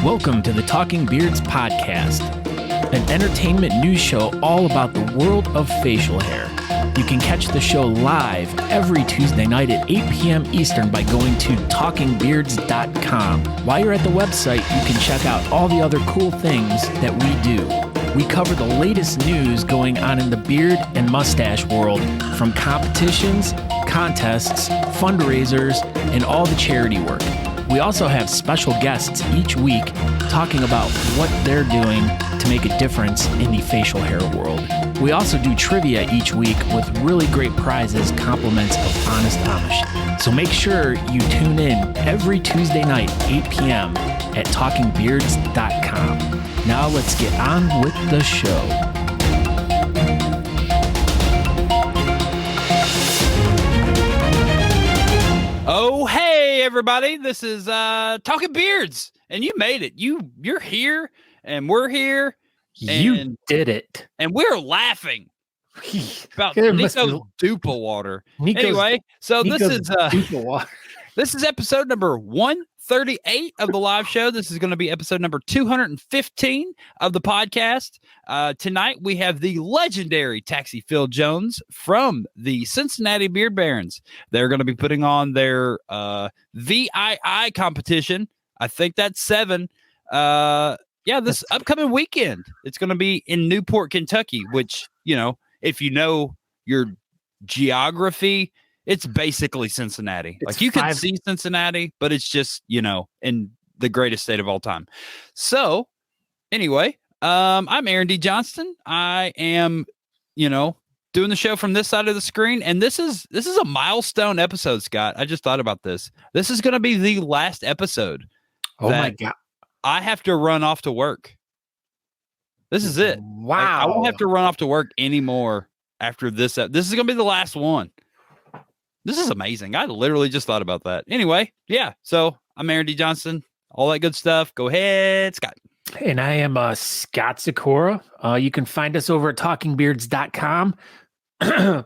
Welcome to the Talking Beards podcast, an entertainment news show all about the world of facial hair. You can catch the show live every Tuesday night at 8 p.m. Eastern by going to talkingbeards.com. While you're at the website, you can check out all the other cool things that we do. We cover the latest news going on in the beard and mustache world, from competitions, contests, fundraisers, and all the charity work. We also have special guests each week talking about what they're doing to make a difference in the facial hair world. We also do trivia each week with really great prizes, compliments of Honest Amish. So make sure you tune in every Tuesday night, 8 p.m. at talkingbeards.com. Now let's get on with the show. Oh, hey, everybody. This is Talking Beards, and you made it. You're here, and we're here. You did it. And we're laughing about Nico's Dupa water. Anyway, so this is episode number 138 of the live show. This is going to be episode number 215 of the podcast. Tonight, we have the legendary Taxi Phil Jones from the Cincinnati Beard Barons. They're going to be putting on their VII competition. I think that's 7. This upcoming weekend. It's going to be in Newport, Kentucky, which, if you know your geography, it's basically Cincinnati. You can see Cincinnati, but it's just, in the greatest state of all time. So anyway, I'm Aaron D. Johnston. I am, doing the show from this side of the screen. And this is a milestone episode, Scott. I just thought about this. This is going to be the last episode. Oh my God. I have to run off to work. This is it. Wow. I won't have to run off to work anymore after this. This is going to be the last one. This is amazing. I literally just thought about that. Anyway, yeah. So I'm Aaron D. Johnson. All that good stuff. Go ahead, Scott. And I am Scott Sikora. You can find us over at talkingbeards.com.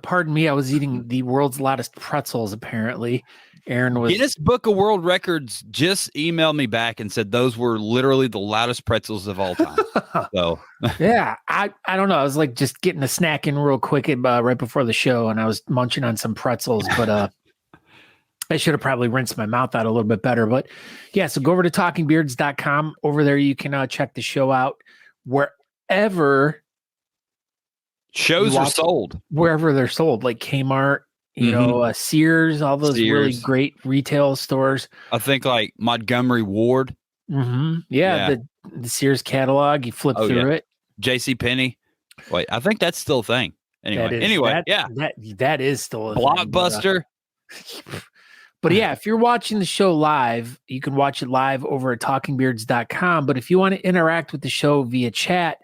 Pardon me. I was eating the world's loudest pretzels, apparently. Aaron was... Guinness Book of World Records just emailed me back and said those were literally the loudest pretzels of all time. So yeah, I don't know. I was just getting a snack in real quick right before the show, and I was munching on some pretzels, but I should have probably rinsed my mouth out a little bit better. But yeah, so go over to talkingbeards.com. Over there, you can check the show out wherever shows are sold. Wherever they're sold, like Kmart, Sears, all those really great retail stores. I think like Montgomery Ward. Mm-hmm. Yeah. The Sears catalog, you flip through it. JCPenney. Wait, I think that's still a thing. Anyway, that is still a Blockbuster. Thing, but yeah, if you're watching the show live, you can watch it live over at talkingbeards.com. But if you want to interact with the show via chat,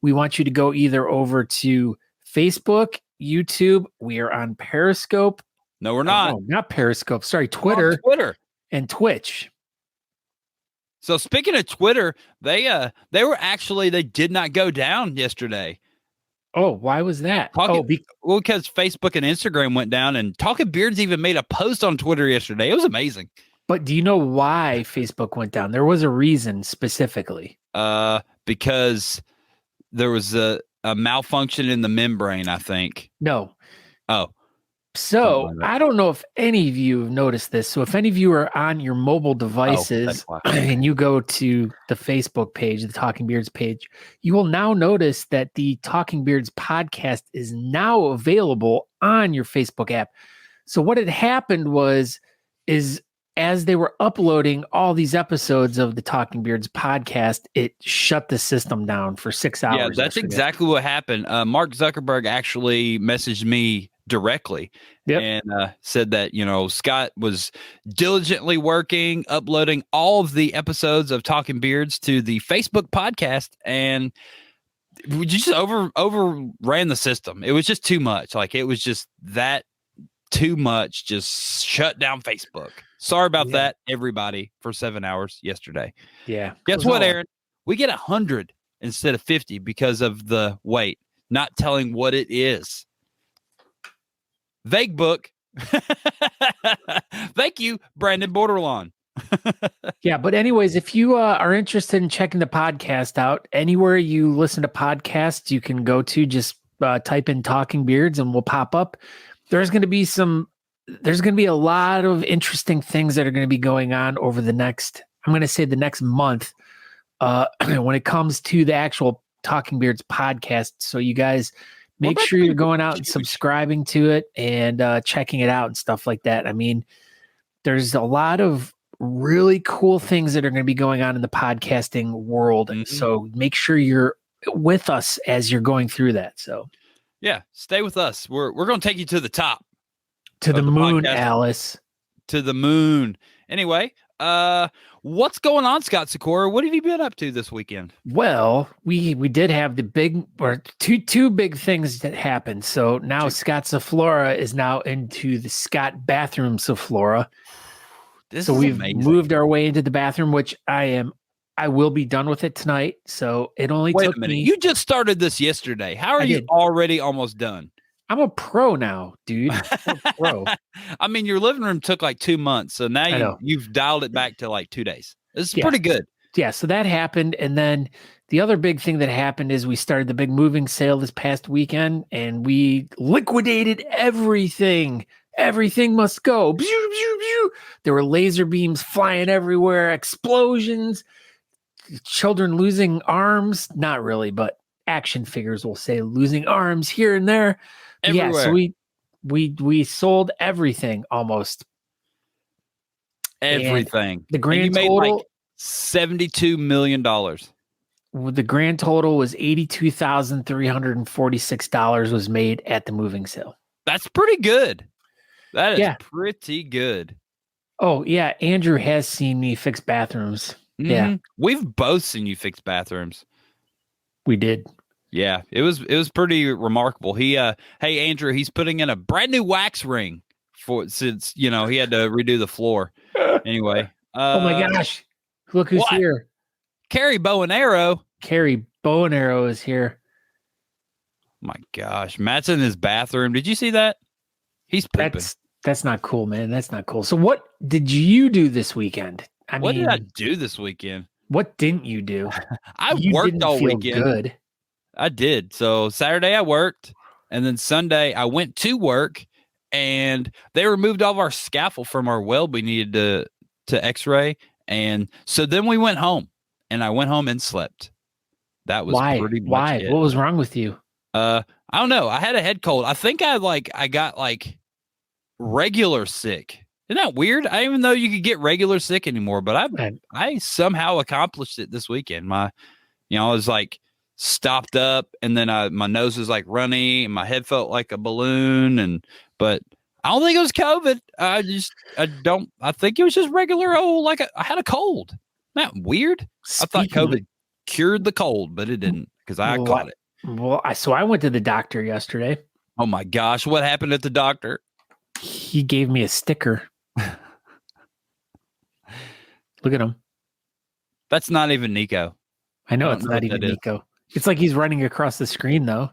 we want you to go either over to Facebook, YouTube. We are on Periscope. No, we're not. No, not Periscope. Sorry, Twitter. And Twitch. So speaking of Twitter, they did not go down yesterday. Oh, why was that? Because Facebook and Instagram went down, and Talking Beards even made a post on Twitter yesterday. It was amazing. But do you know why Facebook went down? There was a reason specifically. Because there was a malfunction in the membrane, I think. No. Oh. So I don't know if any of you have noticed this. So if any of you are on your mobile devices and you go to the Facebook page, the Talking Beards page, you will now notice that the Talking Beards podcast is now available on your Facebook app. So what had happened is as they were uploading all these episodes of the Talking Beards podcast, it shut the system down for 6 hours. Yeah, that's exactly what happened. Mark Zuckerberg actually messaged me directly and said that, Scott was diligently working, uploading all of the episodes of Talking Beards to the Facebook podcast, and we just overran the system. It was just too much. It was just that too much, just shut down Facebook. Sorry about that, everybody, for 7 hours yesterday. Yeah. Guess what, Aaron? We get 100 instead of 50 because of the wait, not telling what it is. Vague book. Thank you, Brandon Borderlawn. Yeah, but anyways, if you are interested in checking the podcast out, anywhere you listen to podcasts, you can go to just type in Talking Beards and we'll pop up. There's going to be a lot of interesting things that are going to be going on over the next month when it comes to the actual Talking Beards podcast. So you guys make sure you're going out and subscribing to it and checking it out and stuff like that. I mean, there's a lot of really cool things that are going to be going on in the podcasting world. Mm-hmm. So make sure you're with us as you're going through that. So yeah, stay with us. We're going to take you to the top. To the moon, Alice. To the moon. Anyway, what's going on, Scott Sikora? What have you been up to this weekend? Well, we did have two big things that happened. So now Scott Saflora is now into the Scott bathroom Saflora. So we've moved our way into the bathroom, which I will be done with it tonight. So it only took me. You just started this yesterday. How are you already almost done? I'm a pro now, dude. I'm a pro. I mean, your living room took like 2 months. So now you've dialed it back to like 2 days. This is pretty good. Yeah. So that happened. And then the other big thing that happened is we started the big moving sale this past weekend and we liquidated everything. Everything must go. There were laser beams flying everywhere, explosions, children losing arms. Not really, but action figures will say losing arms here and there. Everywhere. Yeah, so we sold everything almost. Everything. And the grand total made like $72 million. The grand total was $82,346 was made at the moving sale. That's pretty good. That is pretty good. Oh, yeah. Andrew has seen me fix bathrooms. Mm-hmm. Yeah. We've both seen you fix bathrooms. We did. Yeah. It was pretty remarkable. Hey, Andrew, he's putting in a brand new wax ring since he had to redo the floor. Anyway. Oh my gosh. Look who's here. Carrie Bow and Arrow. Carrie Bow and Arrow is here. My gosh. Matt's in his bathroom. Did you see that? He's pooping. That's not cool, man. That's not cool. So what did you do this weekend? What did I do this weekend? What didn't you do? I worked all weekend. Good. I did. So Saturday I worked, and then Sunday I went to work, and they removed all of our scaffold from our weld we needed to X-ray, and so then we went home, and I went home and slept. That was pretty much it. What was wrong with you? I don't know. I had a head cold. I think I got regular sick. Isn't that weird? I didn't even know you could get regular sick anymore, but I somehow accomplished it this weekend. I was like stopped up, and then my nose was like runny, and my head felt like a balloon, but I don't think it was COVID. I think it was just regular old, I had a cold. Isn't that weird? I thought COVID cured the cold, but it didn't because I caught it. Well, so I went to the doctor yesterday. Oh my gosh. What happened at the doctor? He gave me a sticker. Look at him. That's not even Nico. I know it's not even Nico. It's like he's running across the screen though.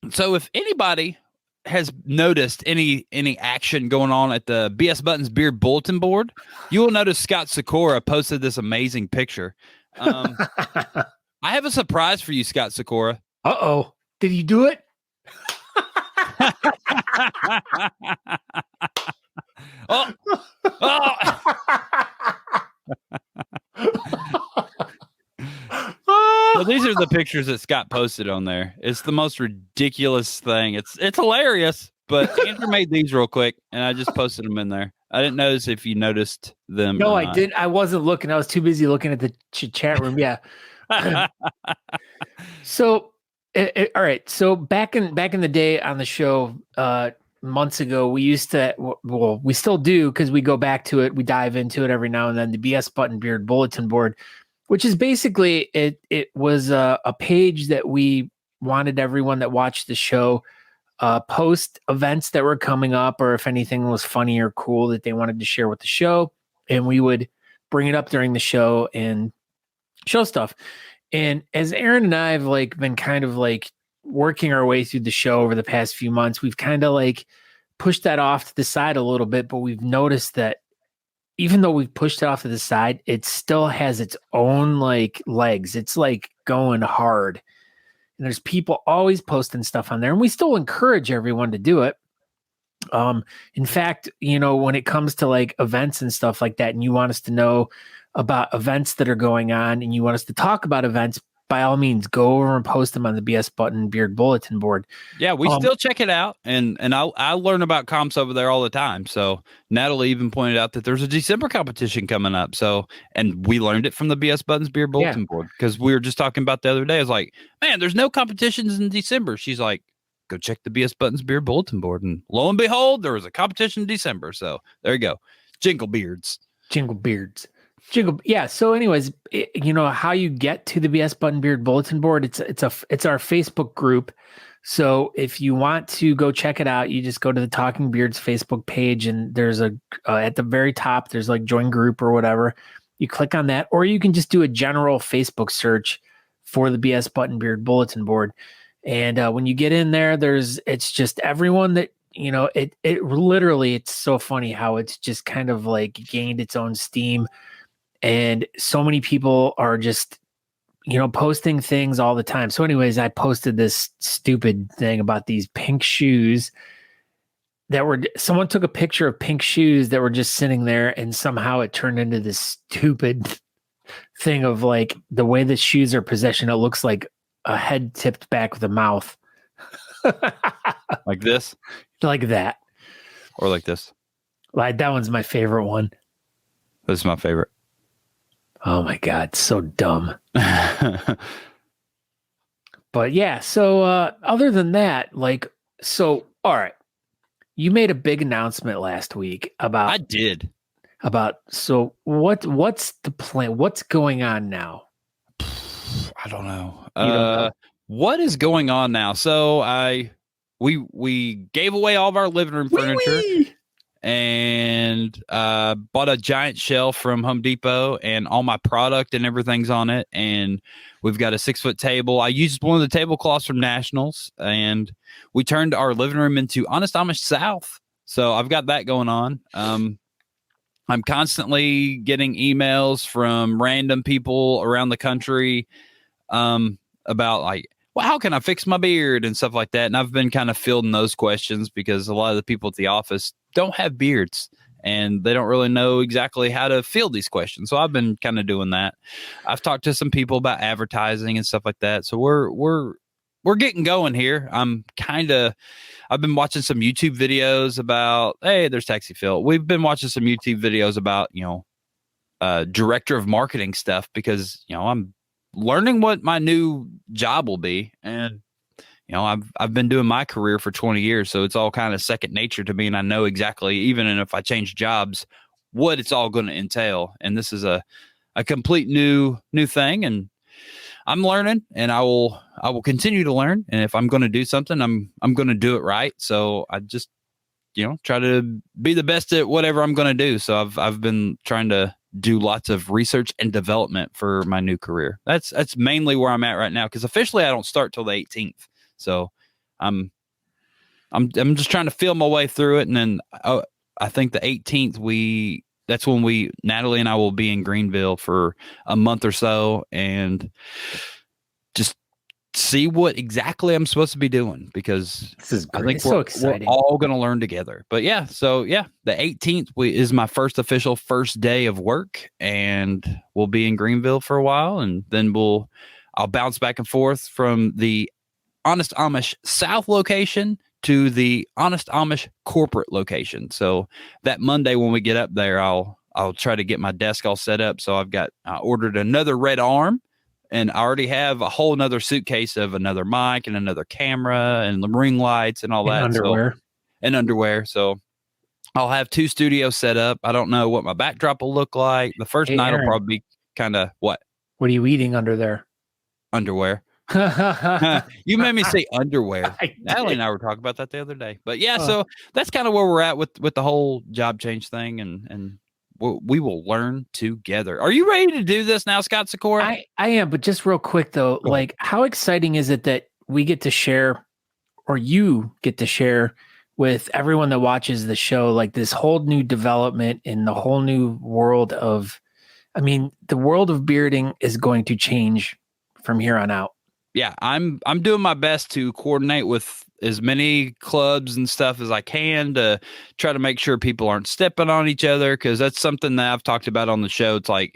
So if anybody has noticed any action going on at the BS Buttons Beard bulletin board, you will notice Scott Sikora posted this amazing picture. I have a surprise for you, Scott Sikora. Uh-oh. Did he do it? Oh. So these are the pictures that Scott posted on there. It's the most ridiculous thing. It's hilarious, but Andrew made these real quick, and I just posted them in there. I didn't notice if you noticed them. No, I didn't. I wasn't looking. I was too busy looking at the chat room. Yeah. So, all right. So back in the day on the show, months ago, we used to, well, we still do because we go back to it. We dive into it every now and then. The BS Button Beard bulletin board, which is basically it was a page that we wanted everyone that watched the show post events that were coming up, or if anything was funny or cool that they wanted to share with the show, and we would bring it up during the show and show stuff. And as Aaron and I have been kind of working our way through the show over the past few months, we've kind of pushed that off to the side a little bit, but we've noticed that even though we've pushed it off to the side, it still has its own like legs. It's like going hard. And there's people always posting stuff on there, and we still encourage everyone to do it. In fact, when it comes to like events and stuff like that, and you want us to know about events that are going on and you want us to talk about events, by all means, go over and post them on the BS Button Beard bulletin board. Yeah, we still check it out, and I learn about comps over there all the time. So Natalie even pointed out that there's a December competition coming up. So, and we learned it from the BS Buttons Beard bulletin board, because we were just talking about the other day. I was like, man, there's no competitions in December. She's like, go check the BS Buttons Beard bulletin board, and lo and behold, there was a competition in December. So there you go, Jingle Beards. Yeah. So anyways, how you get to the BS Button Beard bulletin board, it's our Facebook group. So if you want to go check it out, you just go to the Talking Beards Facebook page, and there's at the very top, there's like join group or whatever. You click on that, or you can just do a general Facebook search for the BS Button Beard bulletin board. And when you get in there, it's just everyone that, it literally, it's so funny how it's just kind of like gained its own steam. And so many people are just, posting things all the time. So anyways, I posted this stupid thing about these pink shoes someone took a picture of pink shoes that were just sitting there, and somehow it turned into this stupid thing of like the way the shoes are positioned. It looks like a head tipped back with a mouth. Like this? Like that. Or like this? Like that one's my favorite one. This is my favorite. Oh my God, so dumb. But yeah, so other than that, all right. You made a big announcement last week about I did. So what's the plan? What's going on now? I don't know. You don't know. What is going on now? So we gave away all of our living room furniture. And bought a giant shelf from Home Depot, and all my product and everything's on it. And we've got a 6-foot table. I used one of the tablecloths from Nationals, and we turned our living room into Honest Amish South. So I've got that going on. I'm constantly getting emails from random people around the country about like, well, how can I fix my beard and stuff like that? And I've been kind of fielding those questions because a lot of the people at the office don't have beards, and they don't really know exactly how to field these questions. So I've been kind of doing that. I've talked to some people about advertising and stuff like that. So we're getting going here. I've been watching some YouTube videos about, hey, there's Taxi Phil. We've been watching some YouTube videos about, director of marketing stuff, because, I'm learning what my new job will be. And, I've been doing my career for 20 years, so it's all kind of second nature to me. And I know exactly, even if I change jobs, what it's all going to entail. And this is a complete new thing. And I'm learning, and I will continue to learn. And if I'm going to do something, I'm going to do it right. So I just, try to be the best at whatever I'm going to do. So I've been trying to do lots of research and development for my new career. That's mainly where I'm at right now, because officially I don't start till the 18th. So I'm just trying to feel my way through it. And then I think the 18th, that's when Natalie and I will be in Greenville for a month or so, and just see what exactly I'm supposed to be doing, because this is great. I think it's so exciting. We're all going to learn together. But yeah, so yeah, the 18th is my first official first day of work, and we'll be in Greenville for a while, and then I'll bounce back and forth from the Honest Amish South location to the Honest Amish corporate location. So that Monday when we get up there, I'll try to get my desk all set up. So I ordered another red arm, and I already have a whole nother suitcase of another mic and another camera and the ring lights and all that. And underwear. So I'll have 2 studios set up. I don't know what my backdrop will look like. The first night will probably be kind of what? What are you eating under there? Underwear. You made me say underwear. Natalie and I were talking about that the other day. But yeah, so that's kind of where we're at with the whole job change thing, and we will learn together. Are you ready to do this now, Scott Sikora? I am, but just real quick though, like how exciting is it that we get to share, or you get to share with everyone that watches the show, like this whole new development in the whole new world of, I mean, the world of bearding is going to change from here on out. Yeah, I'm doing my best to coordinate with as many clubs and stuff as I can to try to make sure people aren't stepping on each other, because that's something that I've talked about on the show. It's like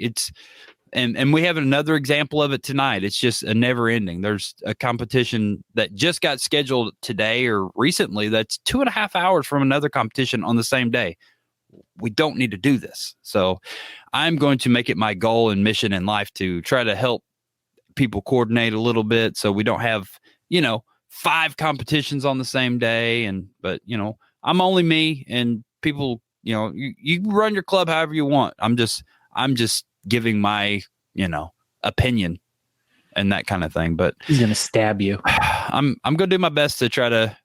and we have another example of it tonight. It's just a never ending. There's a competition that just got scheduled today or recently that's 2.5 hours from another competition on the same day. We don't need to do this. So I'm going to make it my goal and mission in life to try to help people coordinate a little bit so we don't have, 5 competitions on the same day. But I'm only me, and people, you run your club however you want. I'm just giving my, opinion and that kind of thing. But he's going to stab you. I'm going to do my best to try to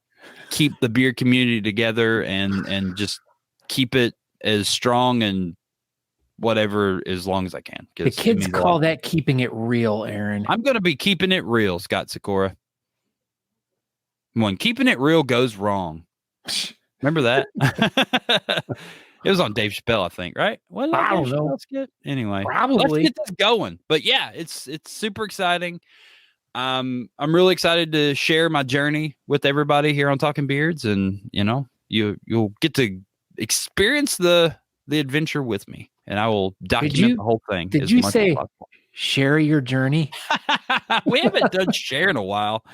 keep the beard community together and just keep it as strong and whatever as long as I can. The kids call that keeping it real, Aaron. I'm going to be keeping it real, Scott Sikora. When keeping it real goes wrong. Remember that? It was on Dave Chappelle, I think, right? Well, I don't know. Anyway, probably. Let's get this going. But yeah, it's super exciting. I'm really excited to share my journey with everybody here on Talking Beards, and you'll get to experience the adventure with me, and I will document the whole thing. Did you say share your journey? We haven't done share in a while.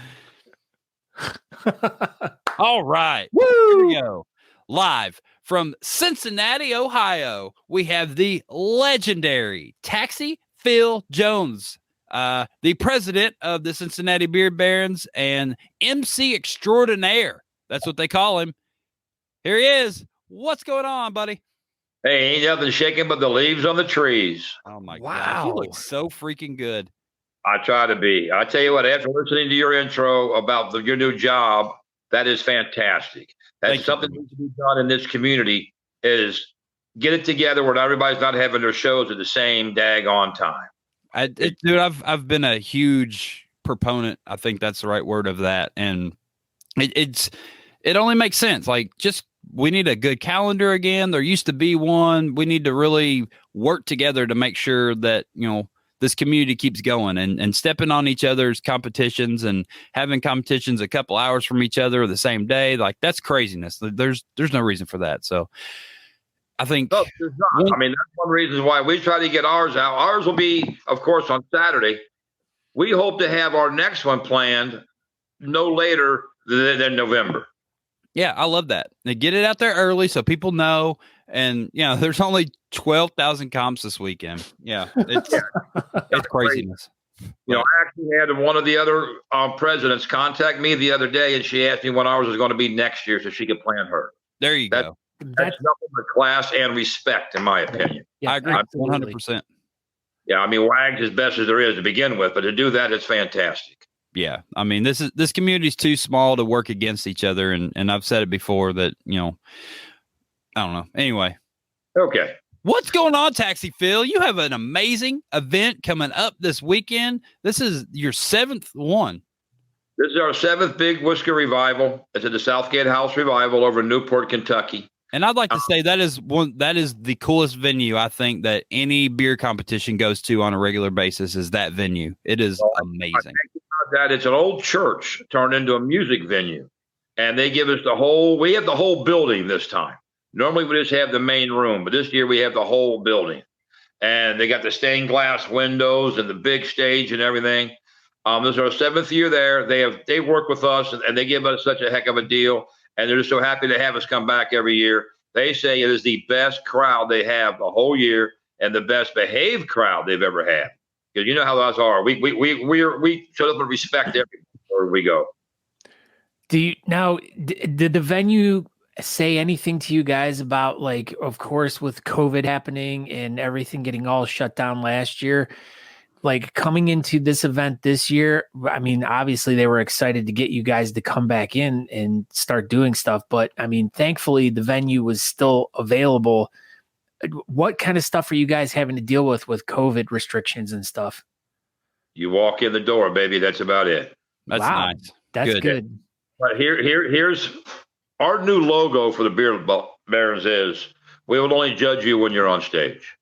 All right. Woo! Here we go. Live from Cincinnati, Ohio, we have the legendary Taxi Phil Jones, the president of the Cincinnati Beard Barons and MC extraordinaire. That's what they call him. Here he is. What's going on, buddy? Hey, ain't nothing shaking but the leaves on the trees. Oh, my God. You look so freaking good. I try to be. I tell you what, after listening to your intro about your new job, that is fantastic. That's something that needs to be done in this community, is get it together where everybody's not having their shows at the same daggone time. Dude, I've been a huge proponent. I think that's the right word of that. And it only makes sense. Like, we need a good calendar again. There used to be one. We need to really work together to make sure that, this community keeps going and stepping on each other's competitions and having competitions a couple hours from each other the same day. Like, that's craziness. There's no reason for that. So I think there's not. I mean, that's one reason why we try to get ours out. Ours will be, of course, on Saturday. We hope to have our next one planned no later than November. Yeah, I love that. They get it out there early so people know. And there's only 12,000 comps this weekend. Yeah, it's craziness. I actually had one of the other presidents contact me the other day, and she asked me when ours was going to be next year so she could plan her. There you go. That's nothing but class and respect, in my opinion. Yeah, I agree 100%. Yeah, I mean, WAG's as best as there is to begin with, but to do that, it's fantastic. Yeah, I mean, this community is too small to work against each other, and I've said it before that I don't know. Anyway. Okay. What's going on, Taxi Phil? You have an amazing event coming up this weekend. This is your 7th one. This is our 7th big whiskey revival. It's at the Southgate House Revival over in Newport, Kentucky. And I'd like to say that is the coolest venue I think that any beer competition goes to on a regular basis, is that venue. It is amazing. I think about that. It's an old church turned into a music venue. And they give us we have the whole building this time. Normally we just have the main room, but this year we have the whole building, and they got the stained glass windows and the big stage and everything. This is our 7th year there. They work with us, and they give us such a heck of a deal, and they're just so happy to have us come back every year. They say it is the best crowd they have the whole year and the best behaved crowd they've ever had. Because you know how those are. We show up and respect everywhere we go. Did the venue say anything to you guys about, like, of course, with COVID happening and everything getting all shut down last year, like coming into this event this year? I mean, obviously they were excited to get you guys to come back in and start doing stuff, but I mean, thankfully the venue was still available. What kind of stuff are you guys having to deal with COVID restrictions and stuff? You walk in the door, baby. That's about it. That's nice. That's good. But here's our new logo for the Beard Barons is we will only judge you when you're on stage.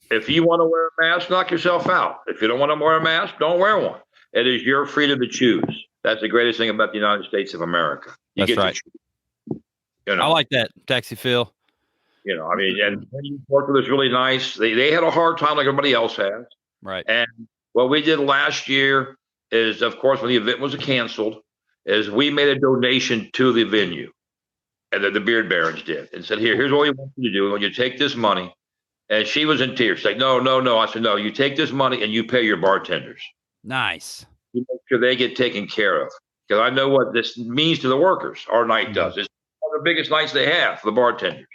If you want to wear a mask, knock yourself out. If you don't want to wear a mask, don't wear one. It is your freedom to choose. That's the greatest thing about the United States of America. That's right. To choose. You know, I like that, Taxi Phil. You know, I mean, and you worked with us really nice. They had a hard time like everybody else has. Right. And what we did last year is, of course, when the event was canceled, is we made a donation to the venue, and the Beard Barons did, and said, here's what we want you to do. When you take this money, and she was in tears. She's like, no. I said, no, you take this money and you pay your bartenders. Nice. You make sure they get taken care of. Because I know what this means to the workers. Our night does. It's one of the biggest nights they have for the bartenders.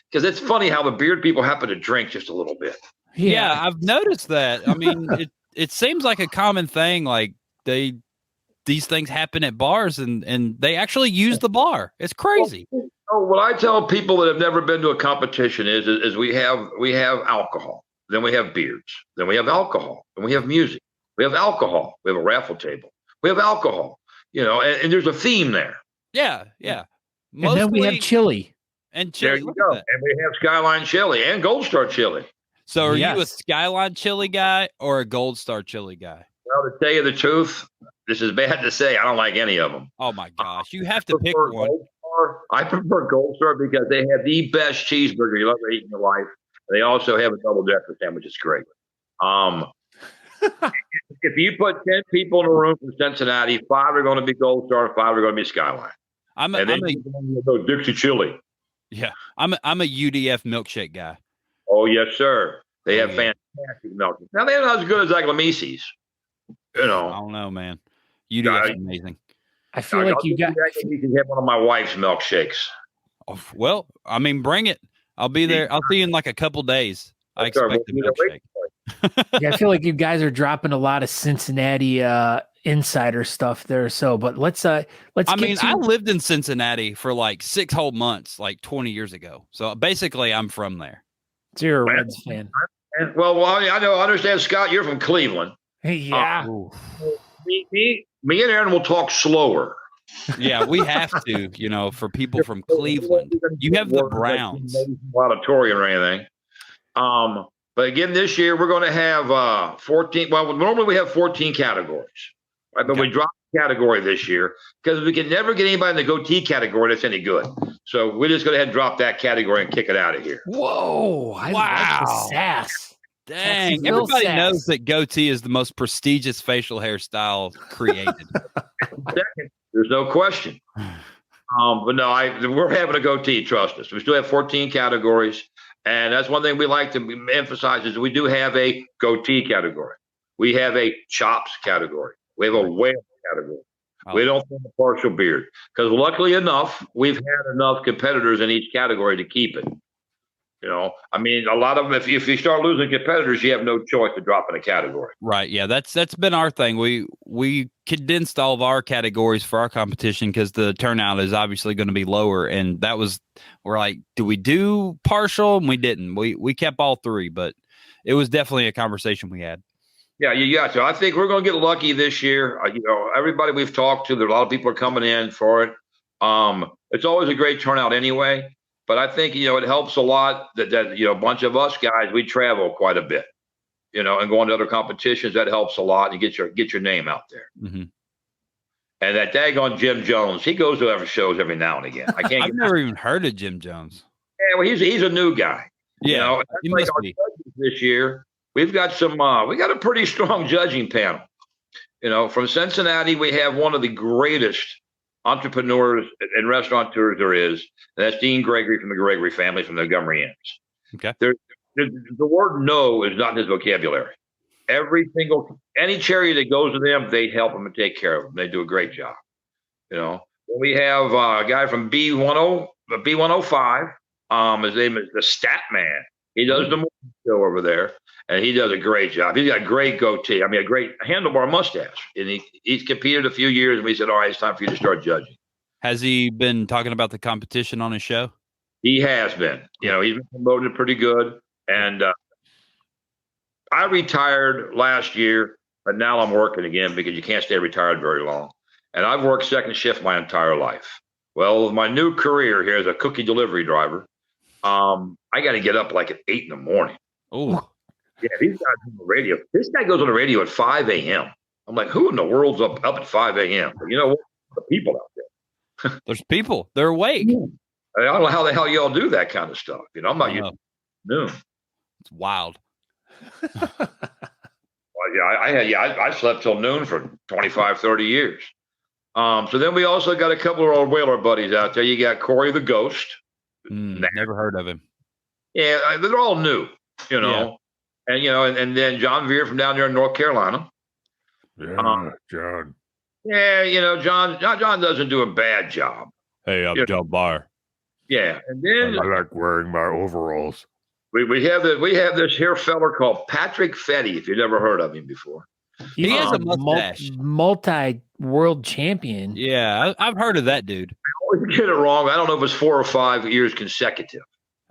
Because it's funny how the beard people happen to drink just a little bit. Yeah, I've noticed that. I mean, it seems like a common thing. Like these things happen at bars, and they actually use the bar. It's crazy. What I tell people that have never been to a competition is we have alcohol, then we have beards, then we have alcohol, and we have music. We have alcohol. We have a raffle table. We have alcohol. You know, and there's a theme there. Yeah. Mostly, and then we have chili. And chili. There you go. And we have Skyline chili and Gold Star chili. So are you a Skyline chili guy or a Gold Star chili guy? Well, to tell you the truth, this is bad to say. I don't like any of them. Oh, my gosh. You have to pick one. I prefer Gold Star because they have the best cheeseburger you'll ever eat in your life. They also have a double-decker sandwich. It's great. If you put 10 people in a room from Cincinnati, 5 are going to be Gold Star, 5 are going to be Skyline. I'm a Dixie chili. Yeah, I'm a UDF milkshake guy. Oh yes, sir. They have fantastic milkshakes. Now they're not as good as Aglamisi's. You know, I don't know, man. UDF is amazing. I feel like you got. You can have one of my wife's milkshakes. Oh, well, I mean, bring it. I'll be there. I'll see you in like a couple days. I expect the milkshake. Yeah, I feel like you guys are dropping a lot of Cincinnati insider stuff there. So, but let's. I lived in Cincinnati for like 6 whole months, like 20 years ago. So basically, I'm from there. So you're a Reds fan. Well, I understand, Scott. You're from Cleveland. Yeah. Me and Aaron will talk slower. Yeah, we have to. You know, for people from Cleveland, you have the Browns auditorium or anything. But again, this year we're going to have 14. Well, normally we have 14 categories, right? But we dropped the category this year because we can never get anybody in the goatee category that's any good. So we're just going to ahead and drop that category and kick it out of here. Whoa! I like the sass. Dang! Everybody knows that goatee is the most prestigious facial hairstyle created. There's no question. But no, we're having a goatee. Trust us. We still have 14 categories. And that's one thing we like to emphasize is we do have a goatee category. We have a chops category. We have a whale category. We don't have a partial beard because luckily enough, we've had enough competitors in each category to keep it. You know, I mean, a lot of them, if you start losing competitors, you have no choice to drop in a category. Right. Yeah, that's been our thing. We condensed all of our categories for our competition because the turnout is obviously going to be lower. And we're like, do we do partial? And we didn't. We kept all 3, but it was definitely a conversation we had. Yeah. So I think we're going to get lucky this year. You know, everybody we've talked to, there are a lot of people are coming in for it. It's always a great turnout anyway. But I think, you know, it helps a lot that you know, a bunch of us guys, we travel quite a bit, you know, and going to other competitions, that helps a lot. You get your name out there. Mm-hmm. And that daggone Jim Jones, he goes to other shows every now and again. I've never even heard of Jim Jones. Yeah, well, he's a new guy. Yeah, you know, he must our be. judges this year, we've got we got a pretty strong judging panel. You know, from Cincinnati, we have one of the greatest entrepreneurs and restaurateurs there is. And that's Dean Gregory from the Gregory family from the Montgomery Inns. Okay. The word no is not in his vocabulary. Any charity that goes to them, they help them and take care of them. They do a great job. You know, we have a guy from B105. His name is the Stat Man. He does the morning show over there, and he does a great job. He's got a great goatee. I mean, a great handlebar mustache. And he's competed a few years, and we said, all right, it's time for you to start judging. Has he been talking about the competition on his show? He has been. You know, he's been promoting it pretty good. And I retired last year, but now I'm working again because you can't stay retired very long. And I've worked second shift my entire life. Well, with my new career here as a cookie delivery driver, I got to get up like at 8 in the morning. Oh, yeah, these guys on the radio. This guy goes on the radio at 5 a.m. I'm like, who in the world's up at 5 a.m.? But you know what? The people out there. There's people. They're awake. I don't know how the hell y'all do that kind of stuff. You know, I'm not used to noon. It's wild. Well, I slept till noon for 25, 30 years. So then we also got a couple of old whaler buddies out there. You got Corey the Ghost. Never heard of him. Yeah, they're all new, you know. Yeah. And then John Veer from down there in North Carolina. Yeah, John. Yeah, John doesn't do a bad job. Hey, I'm John Barr. Yeah, and then I like wearing my overalls. We have this here feller called Patrick Fetty. If you've never heard of him before, he has a mustache. Multi-world champion. Yeah, I've heard of that dude. I always get it wrong. I don't know if it's 4 or 5 years consecutive.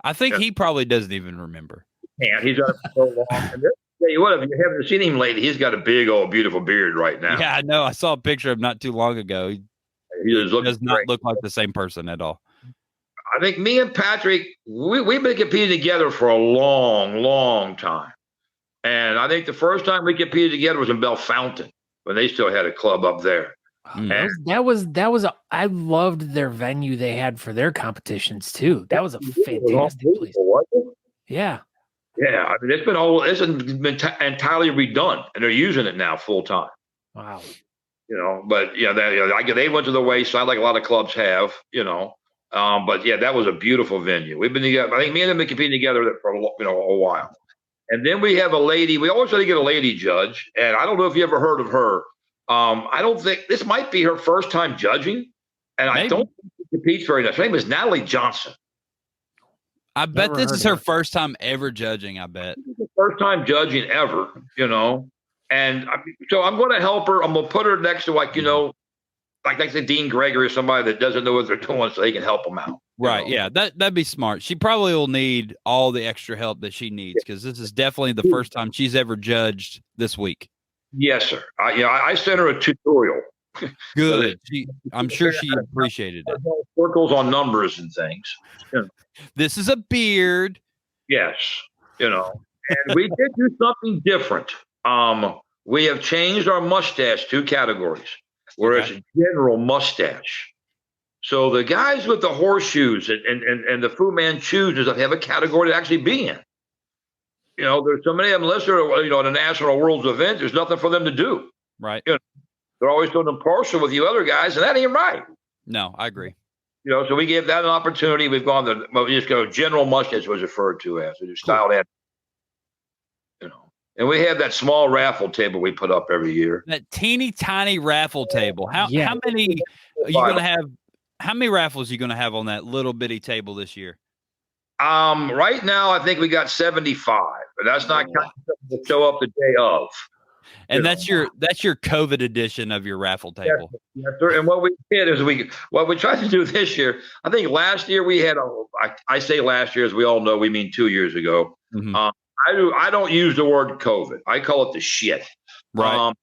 I think he probably doesn't even remember. Yeah, he's done it so long. And tell you what, if you haven't seen him lately, he's got a big old beautiful beard right now. Yeah, I know. I saw a picture of him not too long ago. He does not look like the same person at all. I think me and Patrick, we've been competing together for a long, long time. And I think the first time we competed together was in Bellefontaine when they still had a club up there. I loved their venue they had for their competitions too. That was a fantastic place. Yeah. Yeah. I mean, it's been entirely redone and they're using it now full time. Wow. But they went to the wayside like a lot of clubs have, but yeah, that was a beautiful venue. We've been together. I think me and them have been competing together for a while. And then we have a lady. We always try to get a lady judge, and I don't know if you ever heard of her. I don't think this might be her first time judging, and I don't think she competes very much. Her name is Natalie Johnson. I bet this is her first time ever judging. I bet first time judging ever. And so I'm going to help her. I'm going to put her next to like the Dean Gregory or somebody that doesn't know what they're doing, so they can help them out. Right. Yeah. That'd be smart. She probably will need all the extra help that she needs because this is definitely the first time she's ever judged this week. Yes, sir. I sent her a tutorial. Good. I'm sure she appreciated it. Circles on numbers and things. This is a beard. Yes. And we did do something different. We have changed our mustache 2 categories, whereas a general mustache. So the guys with the horseshoes and the Fu Manchus have a category to actually be in. There's so many of them listed, at a national world's event, there's nothing for them to do. Right. They're always doing impartial with you other guys, and that ain't right. No, I agree. So we gave that an opportunity. We've gone we just go general mustache was referred to as. We just styled that. And we have that small raffle table we put up every year. That teeny tiny raffle table. How many are you going to have? How many raffles are you going to have on that little bitty table this year? Right now, I think we got 75, but that's not counting to show up the day of. And that's your COVID edition of your raffle table. Yes, sir. And what we did is what we tried to do this year. I think last year we had I say last year, as we all know, we mean 2 years ago. Mm-hmm. I don't use the word COVID. I call it the shit. Right.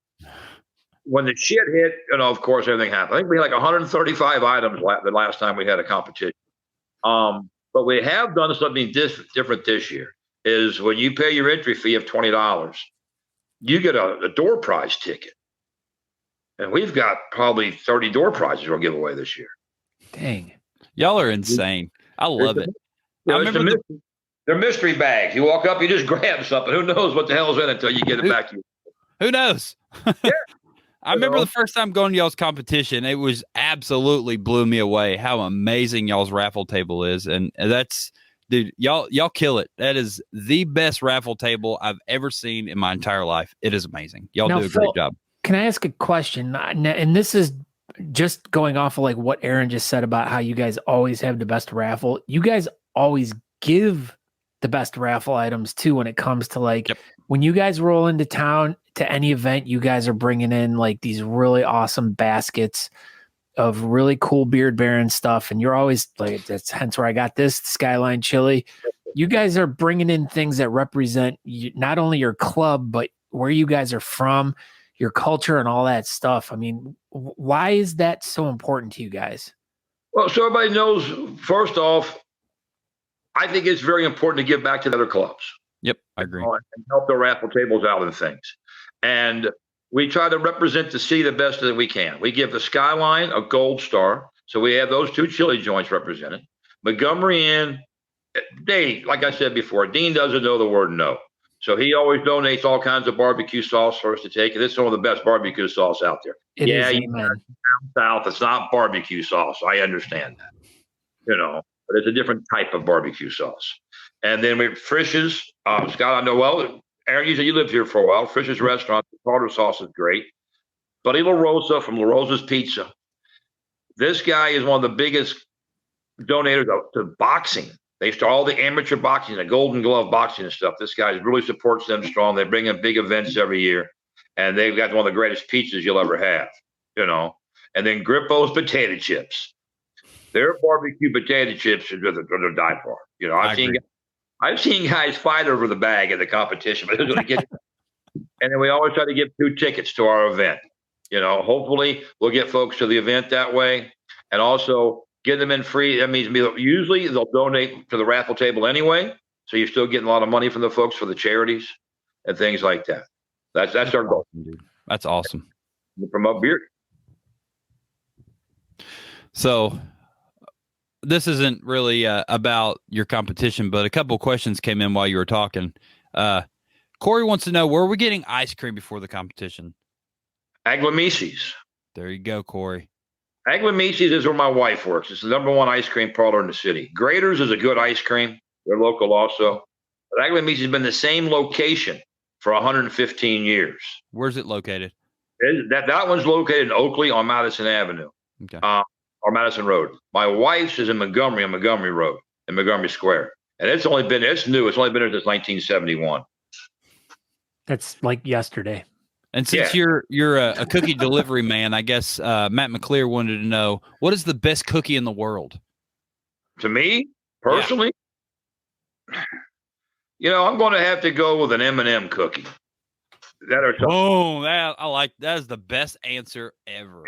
When the shit hit, of course, everything happened. I think we had like 135 items the last time we had a competition. But we have done something different this year. Is when you pay your entry fee of $20, you get a door prize ticket. And we've got probably 30 door prizes we'll give away this year. Dang. Y'all are insane. I love it. I remember they're mystery bags. You walk up, you just grab something. Who knows what the hell's in it until you get it back to you. Who knows? Yeah. I remember the first time going to y'all's competition, it was absolutely blew me away how amazing y'all's raffle table is. And that's, dude, y'all kill it. That is the best raffle table I've ever seen in my entire life. It is amazing. Y'all do a great job. Can I ask a question? And this is just going off of like what Aaron just said about how you guys always have the best raffle. You guys always give the best raffle items too when it comes to like when you guys roll into town to any event, you guys are bringing in like these really awesome baskets of really cool beard bearing stuff. And you're always like, that's hence where I got this Skyline chili. You guys are bringing in things that represent not only your club, but where you guys are from, your culture and all that stuff. I mean, why is that so important to you guys? Well, so everybody knows, first off, I think it's very important to give back to the other clubs. Yep, I agree. And help the raffle tables out and things. And we try to represent the city the best that we can. We give the Skyline a gold star. So we have those 2 chili joints represented. Montgomery Inn, like I said before, Dean doesn't know the word no. So he always donates all kinds of barbecue sauce for us to take. And it's some of the best barbecue sauce out there. It is, amen. South, it's not barbecue sauce. I understand that, but it's a different type of barbecue sauce. And then we have Frisch's. Scott, I know well. Aaron, you said you lived here for a while. Frisch's restaurant, the tartar sauce is great. Buddy La Rosa from La Rosa's Pizza. This guy is one of the biggest donators to boxing. They start all the amateur boxing, the Golden Glove boxing and stuff. This guy really supports them strong. They bring in big events every year, and they've got one of the greatest pizzas you'll ever have, And then Grippo's potato chips. Their barbecue potato chips are to die for. I've seen guys fight over the bag in the competition, but and then we always try to give 2 tickets to our event. Hopefully we'll get folks to the event that way, and also get them in free. That means usually they'll donate to the raffle table anyway, so you're still getting a lot of money from the folks for the charities and things like that. That's our goal. Dude. That's awesome. Promote beer. So this isn't really about your competition, but a couple questions came in while you were talking. Corey wants to know, where are we getting ice cream before the competition? Aglamisis. There you go, Corey. Aglamisis is where my wife works. It's the #1 ice cream parlor in the city. Grader's is a good ice cream. They're local also. But Aglamisis has been the same location for 115 years. Where's it located? That one's located in Oakley on Madison Avenue. Okay. Or Madison Road. My wife's is in Montgomery on Montgomery Road in Montgomery Square. And it's new. It's only been there since 1971. That's like yesterday. And since you're a cookie delivery man, I guess Matt McClear wanted to know, what is the best cookie in the world? To me, personally, I'm going to have to go with an M&M cookie. That is the best answer ever.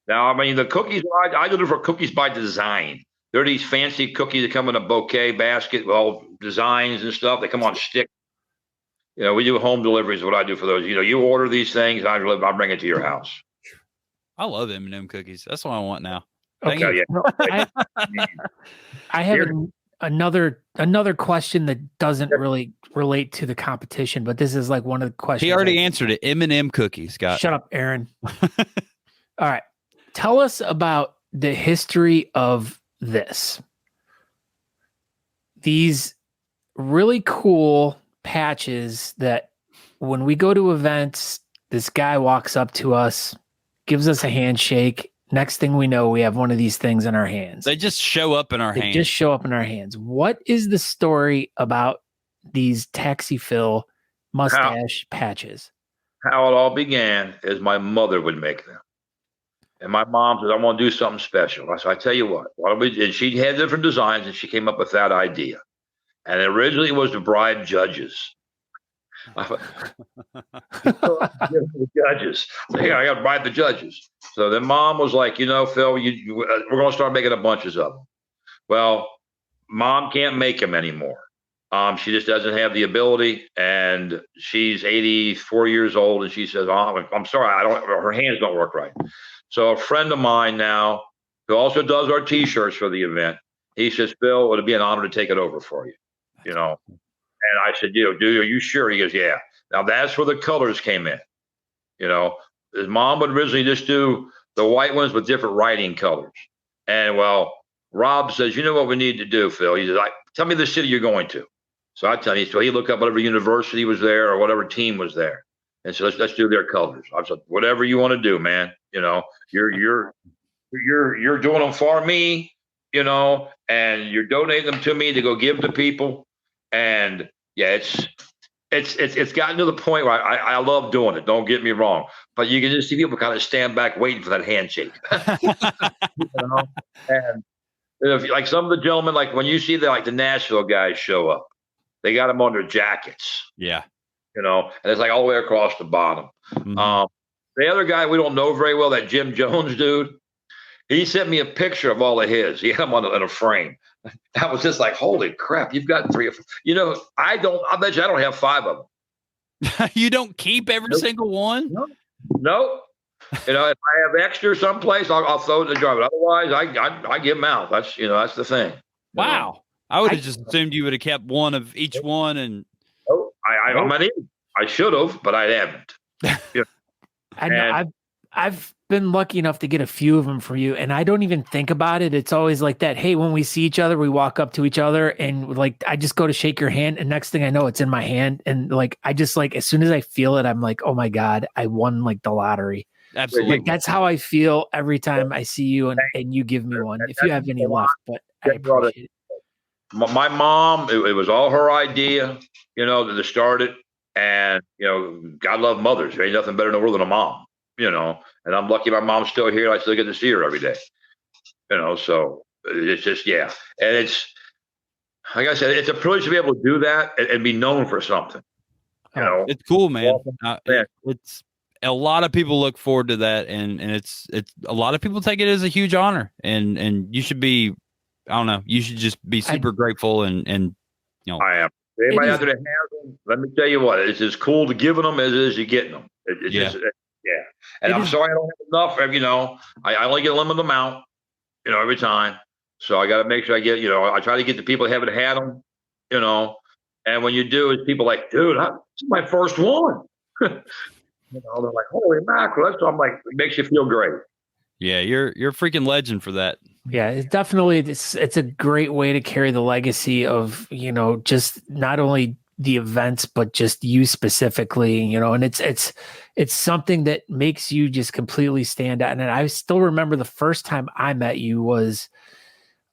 Now, I mean, the cookies, I deliver for Cookies by Design. They're these fancy cookies that come in a bouquet basket with all designs and stuff. They come on stick. We do home deliveries. What I do for those, you order these things, I bring it to your house. I love M&M cookies. That's what I want now. Okay. I have another question that doesn't really relate to the competition, but this is like one of the questions. He already answered it. M&M cookies, Scott. Shut up, Aaron. All right. Tell us about the history of this. These really cool patches that when we go to events, this guy walks up to us, gives us a handshake. Next thing we know, we have one of these things in our hands. They just show up in our hands. Just show up in our hands. What is the story about these Taxi Phil mustache patches? How it all began is my mother would make them. And my mom says, I want to do something special. I said, I tell you what, and she had different designs, and she came up with that idea. And originally it was to bribe judges. Judges. I got to bribe the judges. So then Mom was like, Phil, we're going to start making a bunches of them. Well, Mom can't make them anymore. She just doesn't have the ability, and she's 84 years old, and she says, I'm sorry, her hands don't work right. So a friend of mine now, who also does our T-shirts for the event, he says, Phil, it would be an honor to take it over for you, And I said, dude, are you sure? He goes, yeah. Now that's where the colors came in. His mom would originally just do the white ones with different writing colors. And Rob says, you know what we need to do, Phil? He says, tell me the city you're going to. So I tell you, so he looked up whatever university was there or whatever team was there. And so let's do their colors. I said, whatever you want to do, man. You're doing them for me, and you're donating them to me to go give to people. And yeah, it's gotten to the point where I love doing it. Don't get me wrong, but you can just see people kind of stand back waiting for that handshake. And like some of the gentlemen, like when you see the Nashville guys show up, they got them on their jackets. Yeah. And it's like all the way across the bottom. Mm-hmm. The other guy we don't know very well, that Jim Jones dude, he sent me a picture of all of his. He had them in a frame. I was just like, holy crap, you've got 3 of them. I bet you I don't have 5 of them. You don't keep every single one? No. If I have extra someplace, I'll throw it in the jar. But otherwise, I give them out. That's the thing. Wow. I would have just assumed you would have kept one of each one. And I should have, but I haven't. I know. I've been lucky enough to get a few of them for you, and I don't even think about it. It's always like that. Hey, when we see each other, we walk up to each other, and like I just go to shake your hand, and next thing I know, it's in my hand, and like I just like as soon as I feel it, I'm like, oh my god, I won like the lottery. Absolutely, like, that's how I feel every time I see you, and you give me one if you have any left. But I appreciate it. My mom, it was all her idea, to start it, and God love mothers. There ain't nothing better in the world than a mom. And I'm lucky my mom's still here. I still get to see her every day, so it's just, yeah. And it's, like I said, it's a privilege to be able to do that and be known for something, It's cool, man. It's a lot of people look forward to that. And it's a lot of people take it as a huge honor and you should be, I don't know, you should just be super grateful and I am. Anybody out there that has them, let me tell you what, it's as cool to giving them as it is to getting them. Yeah. And I'm sorry I don't have enough. I only get a limited amount, every time. So I got to make sure I get, I try to get the people that haven't had them, and when you do, it's people like, dude, this is my first one. They're like, holy mackerel. So I'm like, it makes you feel great. Yeah, you're a freaking legend for that. Yeah, it's definitely, it's a great way to carry the legacy of, just not only the events, but just you specifically, and it's something that makes you just completely stand out. And I still remember the first time I met you was,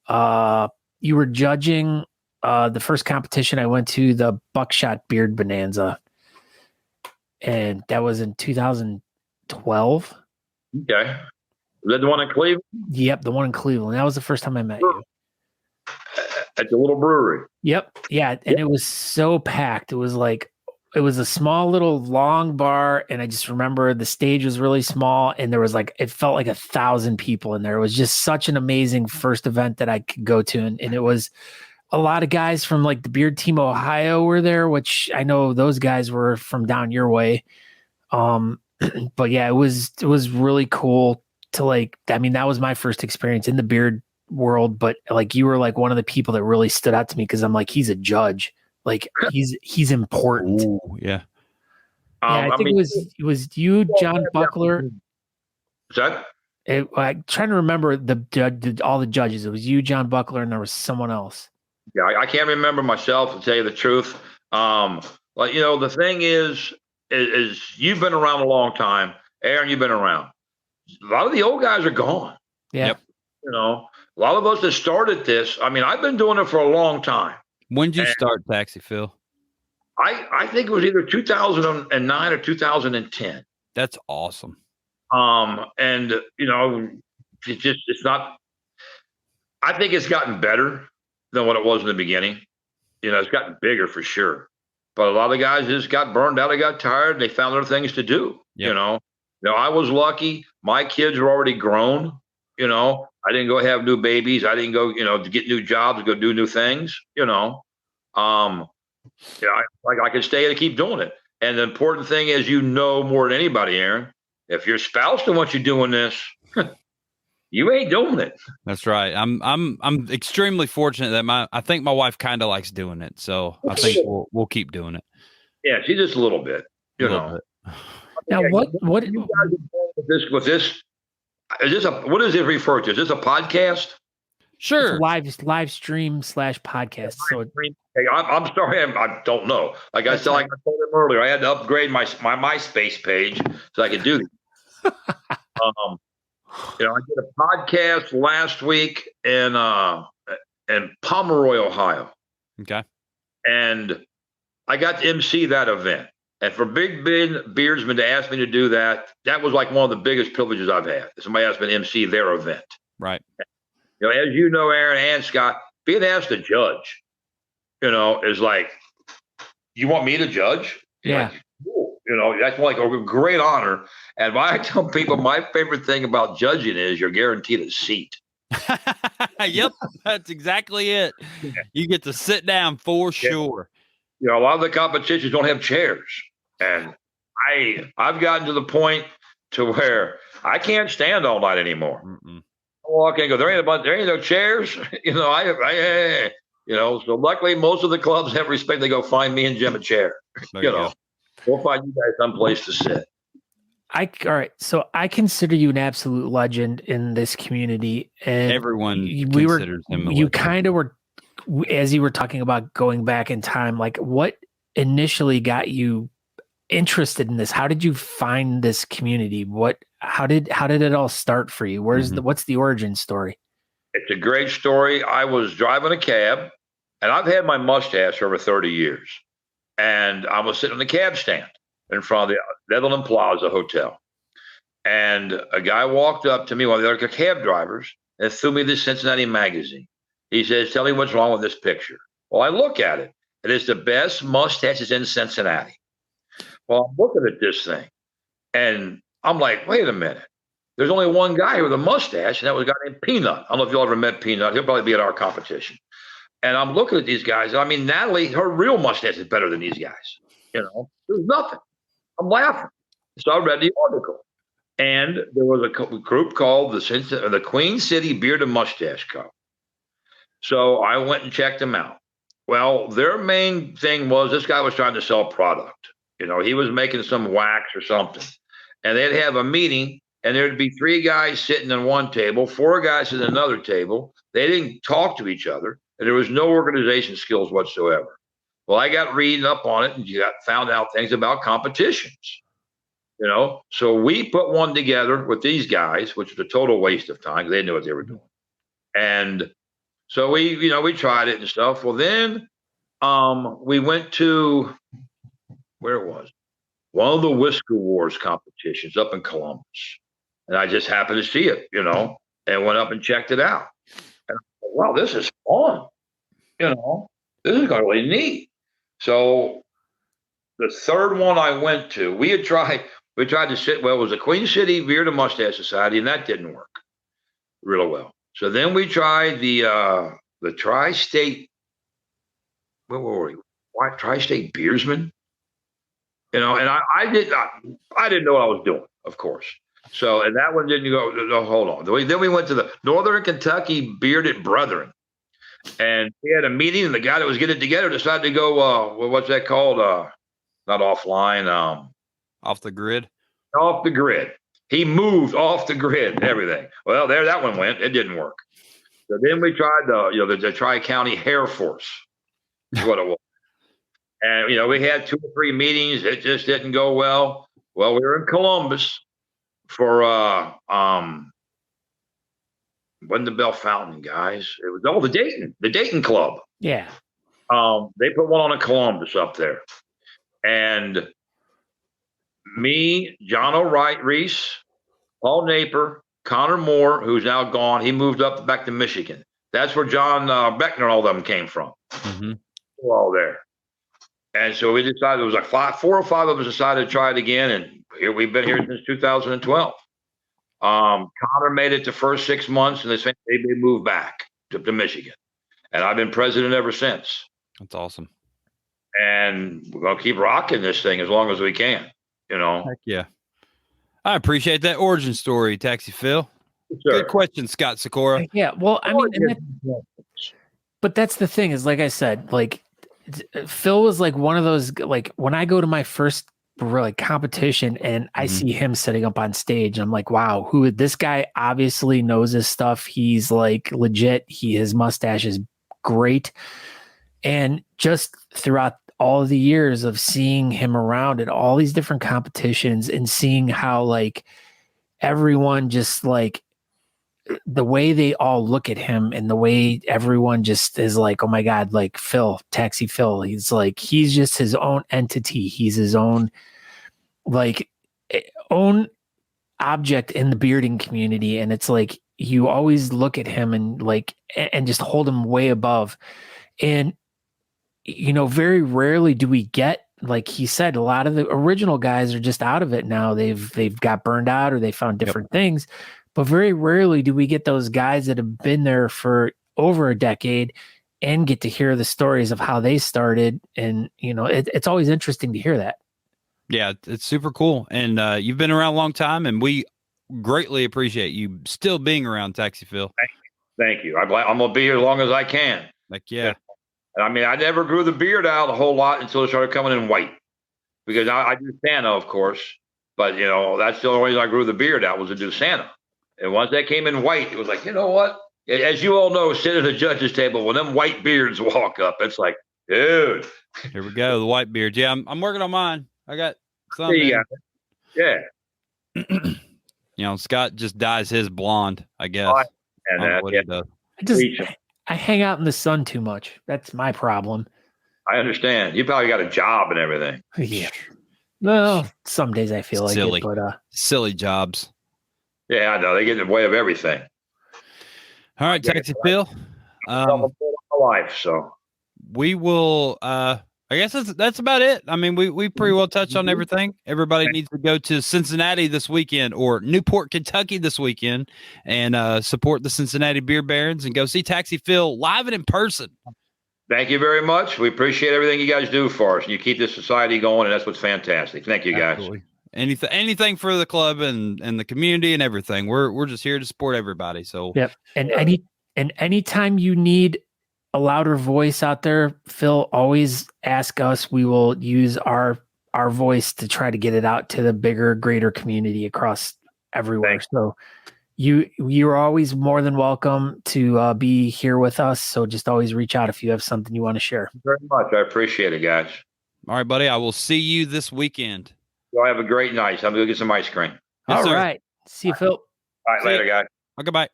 you were judging, the first competition I went to, the Buckshot Beard Bonanza. And that was in 2012. Okay. Was that the one in Cleveland? Yep. The one in Cleveland. That was the first time I met you. At the little brewery. Yep. Yeah. And it was so packed. It was a small little long bar. And I just remember the stage was really small and there was it felt like 1,000 people in there. It was just such an amazing first event that I could go to. And it was a lot of guys from the Beard Team Ohio were there, which I know those guys were from down your way. But yeah, it was really cool to that was my first experience in the beard world, but you were one of the people that really stood out to me because I'm he's a judge, he's important. Ooh, yeah. I think it was you, John Buckler. Is that? I'm trying to remember all the judges. It was you, John Buckler, and there was someone else. Yeah, I can't remember myself, to tell you the truth. The thing is you've been around a long time. Aaron, you've been around. A lot of the old guys are gone. Yeah. Yep. A lot of us that started this, I've been doing it for a long time. When did you start Taxi Phil? I think it was either 2009 or 2010. That's awesome. It's not, I think it's gotten better than what it was in the beginning. It's gotten bigger for sure. But a lot of guys just got burned out. They got tired. And they found other things to do. Yep. I was lucky. My kids were already grown. I didn't go have new babies. I didn't go, to get new jobs, go do new things. I could stay and keep doing it. And the important thing is, more than anybody, Aaron, if your spouse don't want you doing this, you ain't doing it. That's right. I'm extremely fortunate that I think my wife kind of likes doing it. So I think we'll keep doing it. Yeah, she's just a little bit, Bit. Now, what you guys are doing with this? What is it referred to? Is this a podcast? Sure. Live stream / podcast. So I'm sorry, I don't know. I told him earlier, I had to upgrade my MySpace page so I could do this. I did a podcast last week in Pomeroy, Ohio. Okay. And I got to MC that event. And for Big Ben Beardsman to ask me to do that was one of the biggest privileges I've had. Somebody asked me to MC their event. Right. As you know, Aaron and Scott, being asked to judge, is you want me to judge? Yeah. Cool. That's like a great honor. And I tell people my favorite thing about judging is you're guaranteed a seat. Yep, that's exactly it. You get to sit down for sure. A lot of the competitions don't have chairs, and I've gotten to the point to where I can't stand all night anymore. I walk in and go, there ain't no chairs. So luckily most of the clubs have respect. They go find me and Jim a chair. We'll find you guys someplace to sit. All right. So I consider you an absolute legend in this community, and everyone considers him a legend. You kind of were, as you were talking about going back in time, like what initially got you interested in this? How did you find this community? How did it all start for you? What's the origin story? It's a great story. I was driving a cab, and I've had my mustache for over 30 years. And I was sitting in the cab stand in front of the Netherland Plaza Hotel. And a guy walked up to me, one of the other cab drivers, and threw me this Cincinnati magazine. He says, tell me what's wrong with this picture. Well, I look at it. It is the best mustaches in Cincinnati. Well, I'm looking at this thing, and I'm like, wait a minute. There's only one guy with a mustache, and that was a guy named Peanut. I don't know if you all ever met Peanut. He'll probably be at our competition. And I'm looking at these guys. I mean, Natalie, her real mustache is better than these guys. There's nothing. I'm laughing. So I read the article. And there was a group called the Queen City Beard and Mustache Co. So I went and checked them out. Well, their main thing was this guy was trying to sell product. He was making some wax or something. And they'd have a meeting, and there'd be 3 guys sitting at one table, 4 guys at another table. They didn't talk to each other. And there was no organization skills whatsoever. Well, I got reading up on it and found out things about competitions, So we put one together with these guys, which was a total waste of time because they knew what they were doing. And so we tried it and stuff. Well, then we went to, where it was, one of the Whisker Wars competitions up in Columbus. And I just happened to see it, and went up and checked it out. And I thought, wow, this is fun. This is really neat. So the third one I went to, we tried to sit, well, it was the Queen City Beard and Mustache Society, and that didn't work really well. So then we tried the Tri-State, where were we? Tri-State Beersman, and I didn't know what I was doing, of course. So, and that one didn't go, no, hold on. Then we went to the Northern Kentucky Bearded Brethren. And we had a meeting, and the guy that was getting it together decided to go, what's that called? Not offline. Off the grid? Off the grid. He moved off the grid and everything. Well, there that one went. It didn't work. So then we tried the Tri-County Hair Force is what it was. And, we had 2 or 3 meetings. It just didn't go well. Well, we were in Columbus for wasn't the Bell Fountain, guys. It was the Dayton Club. Yeah. They put one on in Columbus up there. And me, John O'Wright Reese, Paul Naper, Connor Moore, who's now gone, he moved back to Michigan. That's where John Beckner and all of them came from. Mm-hmm. We're all there. And so we decided, it was like 4 or 5 of us decided to try it again. And here we've been here since 2012. Connor made it the first 6 months, and they moved back to Michigan. And I've been president ever since. That's awesome. And we're going to keep rocking this thing as long as we can, Heck yeah. I appreciate that origin story, Taxi Phil. Sure. Good question, Scott Sikora. Yeah, well, I mean, but that's the thing is, like I said, like Phil was like one of those, like when I go to my first competition and I see him sitting up on stage, I'm like, wow, this guy obviously knows his stuff. He's like legit. His mustache is great. And just throughout all of the years of seeing him around at all these different competitions and seeing how like everyone just like the way they all look at him and the way everyone just is like, oh my God, like Phil, Taxi Phil, he's just his own entity. He's his own own object in the bearding community. And it's like, you always look at him and just hold him way above. And, very rarely do we get like he said, a lot of the original guys are just out of it now. They've got burned out or they found different things. But very rarely do we get those guys that have been there for over a decade and get to hear the stories of how they started. And, it's always interesting to hear that. Yeah, it's super cool. And you've been around a long time, and we greatly appreciate you still being around, Taxi Phil. Thank you. I'm going to be here as long as I can. Yeah. I mean, I never grew the beard out a whole lot until it started coming in white. Because I do Santa, of course. But, that's the only reason I grew the beard out was to do Santa. And once that came in white, it was like, you know what? As you all know, sitting at the judge's table, when them white beards walk up, it's like, dude. Here we go, the white beards. Yeah, I'm working on mine. I got some. Yeah. Scott just dyes his blonde, I guess. I hang out in the sun too much. That's my problem. I understand. You probably got a job and everything. Yeah. Well, some days I feel silly. Like it, but silly jobs. Yeah, I know. They get in the way of everything. All right, Taxi Phil. Life, so we will. I guess that's about it. I mean, we pretty well touched on everything. Everybody needs to go to Cincinnati this weekend or Newport, Kentucky this weekend, and support the Cincinnati Beer Barons and go see Taxi Phil live and in person. Thank you very much. We appreciate everything you guys do for us. You keep this society going, and that's what's fantastic. Thank you, guys. Absolutely. Anything for the club and the community and everything. We're just here to support everybody. So yep. And anytime you need a louder voice out there, Phil, always ask us. We will use our voice to try to get it out to the bigger, greater community across everywhere. Thanks. So you're always more than welcome to be here with us. So just always reach out if you have something you want to share. Very much. I appreciate it, guys. All right, buddy. I will see you this weekend. Y'all have a great night. I'm going to go get some ice cream. Yes, all right. See you, Phil. All right, later, guys. Oh, goodbye.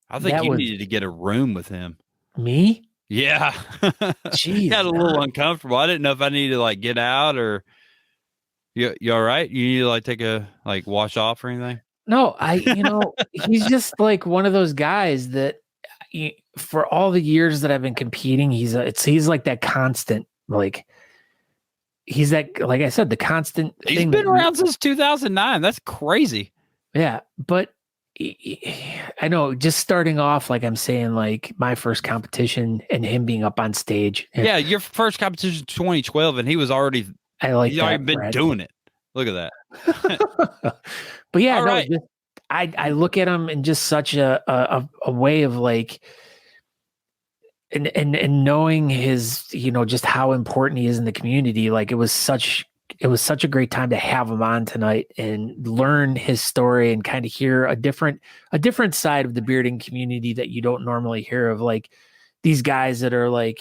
I think you needed to get a room with him. Me? Yeah. Jeez. Got a little uncomfortable. I didn't know if I needed to get out or you all right? You need to take a wash off or anything? No, he's just one of those guys that for all the years that I've been competing, he's like that constant, he's that, like I said, the constant He's thing. He's been around since 2009. That's crazy. Yeah. But I know, just starting off, I'm saying, my first competition and him being up on stage. Yeah. Your first competition 2012 and he was already, he's already been doing it. Look at that. But yeah, right. I look at him in just such a way of and knowing his, just how important he is in the community. It was such a great time to have him on tonight and learn his story and kind of hear a different side of the bearding community that you don't normally hear of, these guys that are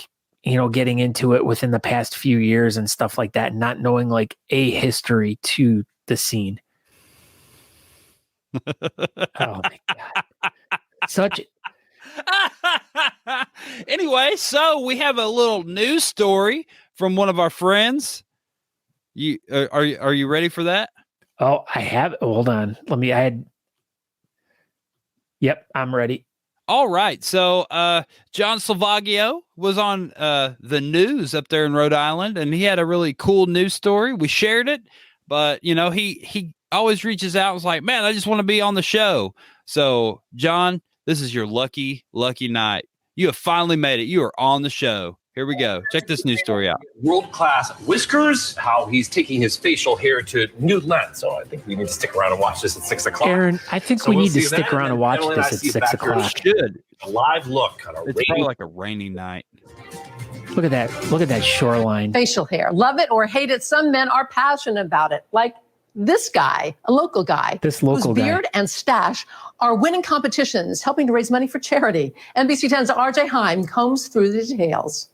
getting into it within the past few years and stuff like that, and not knowing a history to the scene. Oh my God. Anyway, so we have a little news story from one of our friends. You are you ready for that? Oh, I have. Hold on. Yep, I'm ready. All right. So John Salvaggio was on the news up there in Rhode Island, and he had a really cool news story. We shared it, but he always reaches out and is like, man, I just want to be on the show. So John, this is your lucky night. You have finally made it. You are on the show. Here we go. Check this news story out. World-class whiskers, how he's taking his facial hair to new length. So I think we need to stick around and watch this at 6 o'clock. Aaron, I think we need to stick around and watch this at 6 o'clock. Should. A live look on It's probably like a rainy night. Look at that. Look at that shoreline. Facial hair. Love it or hate it. Some men are passionate about it. Like this guy, a local guy, whose beard and stash are winning competitions, helping to raise money for charity. NBC 10's RJ Heim combs through the details.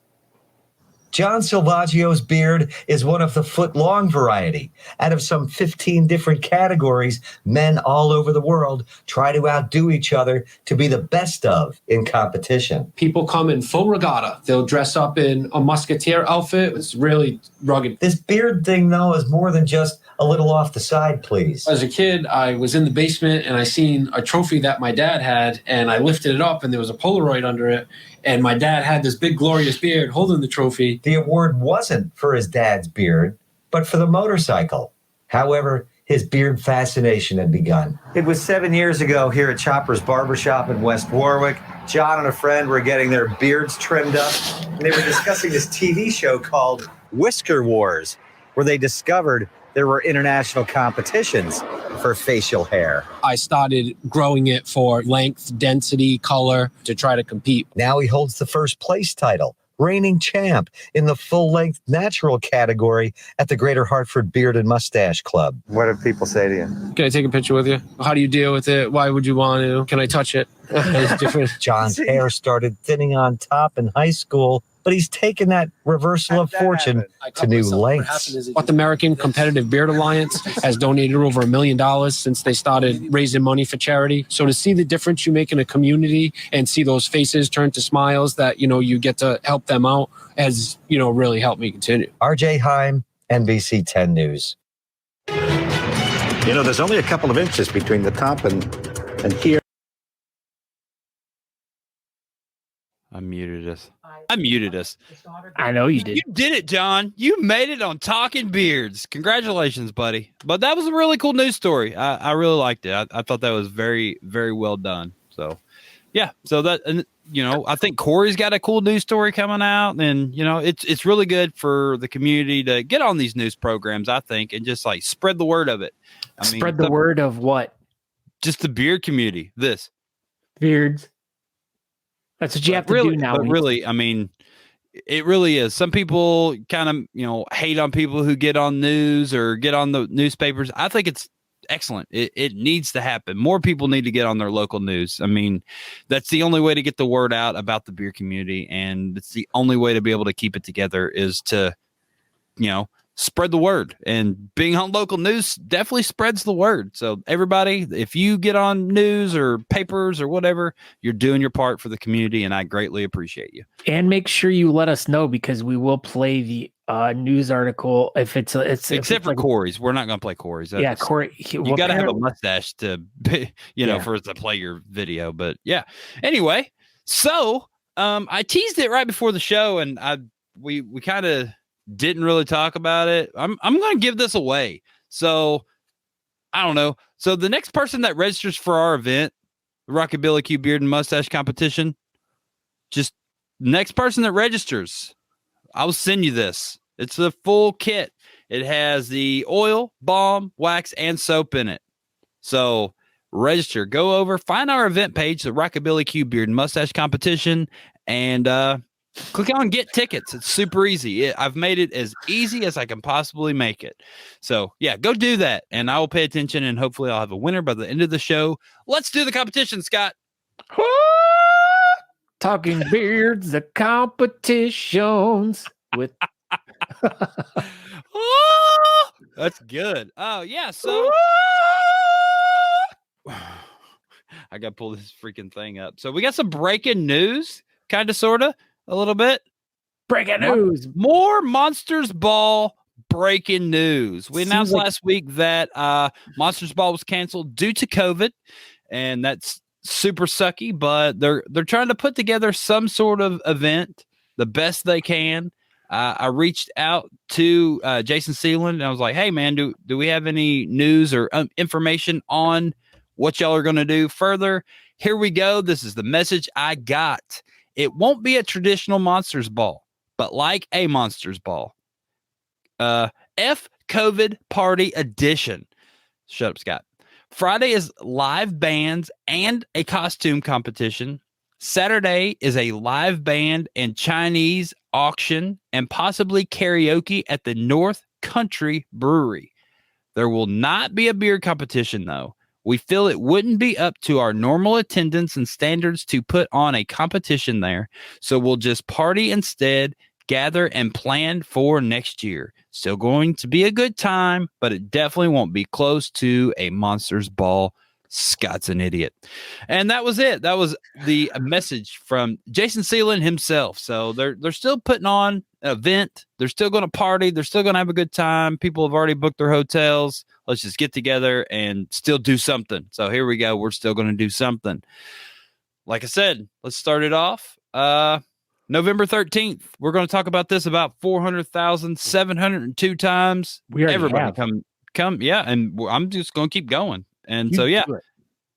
John Salvaggio's beard is one of the foot-long variety. Out of some 15 different categories, men all over the world try to outdo each other to be the best of in competition. People come in full regatta. They'll dress up in a musketeer outfit. It's really rugged. This beard thing, though, is more than just a little off the side, please. As a kid, I was in the basement and I seen a trophy that my dad had, and I lifted it up and there was a Polaroid under it. And my dad had this big glorious beard holding the trophy. the award wasn't for his dad's beard, but for the motorcycle. However, his beard fascination had begun. It was 7 years ago here at Chopper's Barbershop in West Warwick. John and a friend were getting their beards trimmed up, and they were discussing this TV show called Whisker Wars, where they discovered there were international competitions for facial hair. I started growing it for length, density, color to try to compete. Now he holds the first place title, reigning champ in the full-length natural category at the Greater Hartford Beard and Mustache Club. What do people say to you? Can I take a picture with you? How do you deal with it? Why would you want to? Can I touch it? It's different. John's hair started thinning on top in high school, but he's taken that reversal of fortune to new lengths. North American Competitive Beard Alliance has donated over $1 million since they started raising money for charity. So to see the difference you make in a community and see those faces turn to smiles that, you get to help them out has, really helped me continue. RJ Heim, NBC 10 News. There's only a couple of inches between the top and here. I muted us. I know you did. You did it, John. You made it on Talking Beards. Congratulations, buddy. But that was a really cool news story. I really liked it. I thought that was very, very well done. So, yeah. So that, and I think Corey's got a cool news story coming out, and it's really good for the community to get on these news programs, I think, and just like spread the word of it. Spread the word of what? Just the beard community. This beards. That's what you have to do now. But really, it really is. Some people kind of, hate on people who get on news or get on the newspapers. I think it's excellent. It needs to happen. More people need to get on their local news. That's the only way to get the word out about the beer community. And it's the only way to be able to keep it together is to, spread the word, and being on local news definitely spreads the word. So everybody, if you get on news or papers or whatever, you're doing your part for the community, and I greatly appreciate you. And make sure you let us know, because we will play the news article if it's except for Corey's. We're not going to play Corey's. Yeah, Corey. You got to have a mustache to be, for us to play your video. But yeah. Anyway, so I teased it right before the show, and we kind of didn't really talk about it. I'm going to give this away. So I don't know. So the next person that registers for our event, the Rockabilly Q Beard and Mustache Competition, just next person that registers, I'll send you this. It's a full kit. It has the oil, balm, wax, and soap in it. So register. Go over, find our event page, the Rockabilly Q Beard and Mustache Competition, and click on get tickets. It's super easy. I've made it as easy as I can possibly make it. So yeah, go do that, and I will pay attention, and hopefully I'll have a winner by the end of the show. Let's do the competition, Scott. Talking Beards, the competitions with. Oh, that's good. Oh yeah. So I got to pull this freaking thing up. So we got some breaking news, kind of, sort of. A little bit. Breaking news. More Monsters Ball breaking news. We announced last week that Monsters Ball was canceled due to COVID, and that's super sucky, but they're trying to put together some sort of event the best they can. I reached out to Jason Seeland, and I was like, hey, man, do we have any news or information on what y'all are going to do further? Here we go. This is the message I got. It won't be a traditional Monsters Ball, but like a Monsters Ball. F COVID Party Edition. Shut up, Scott. Friday is live bands and a costume competition. Saturday is a live band and Chinese auction and possibly karaoke at the North Country Brewery. There will not be a beer competition, though. We feel it wouldn't be up to our normal attendance and standards to put on a competition there, so we'll just party instead, gather, and plan for next year. Still going to be a good time, but it definitely won't be close to a Monsters Ball. Scott's an idiot. And that was it. That was the message from Jason Seeland himself. So they're still putting on an event. They're still going to party. They're still going to have a good time. People have already booked their hotels. Let's just get together and still do something. So here we go. We're still going to do something. Like I said, let's start it off. November 13th, we're going to talk about this about 400,702 times. Everybody come. Yeah. And I'm just going to keep going. And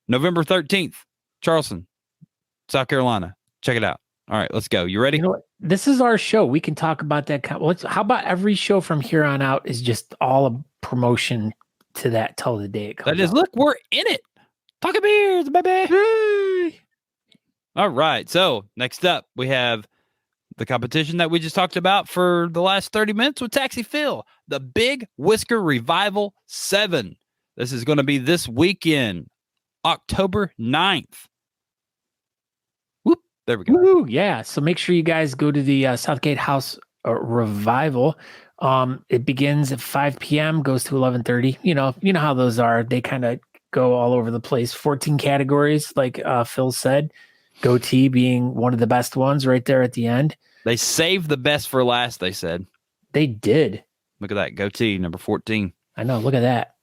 November 13th, Charleston, South Carolina. Check it out. All right, let's go. You ready? You know what? This is our show. We can talk about that. How about every show from here on out is just all a promotion to that till the day it comes out. Look, we're in it. Talking beers, baby. Hey. All right. So next up, we have the competition that we just talked about for the last 30 minutes with Taxi Phil, the Big Whisker Revival 7. This is going to be this weekend, October 9th. Whoop, there we go. Woo, yeah. So make sure you guys go to the Southgate House Revival. It begins at 5 p.m., goes to 11:30. You know how those are. They kind of go all over the place. 14 categories, like Phil said. Goatee being one of the best ones right there at the end. They saved the best for last, they said. They did. Look at that goatee, number 14. I know. Look at that.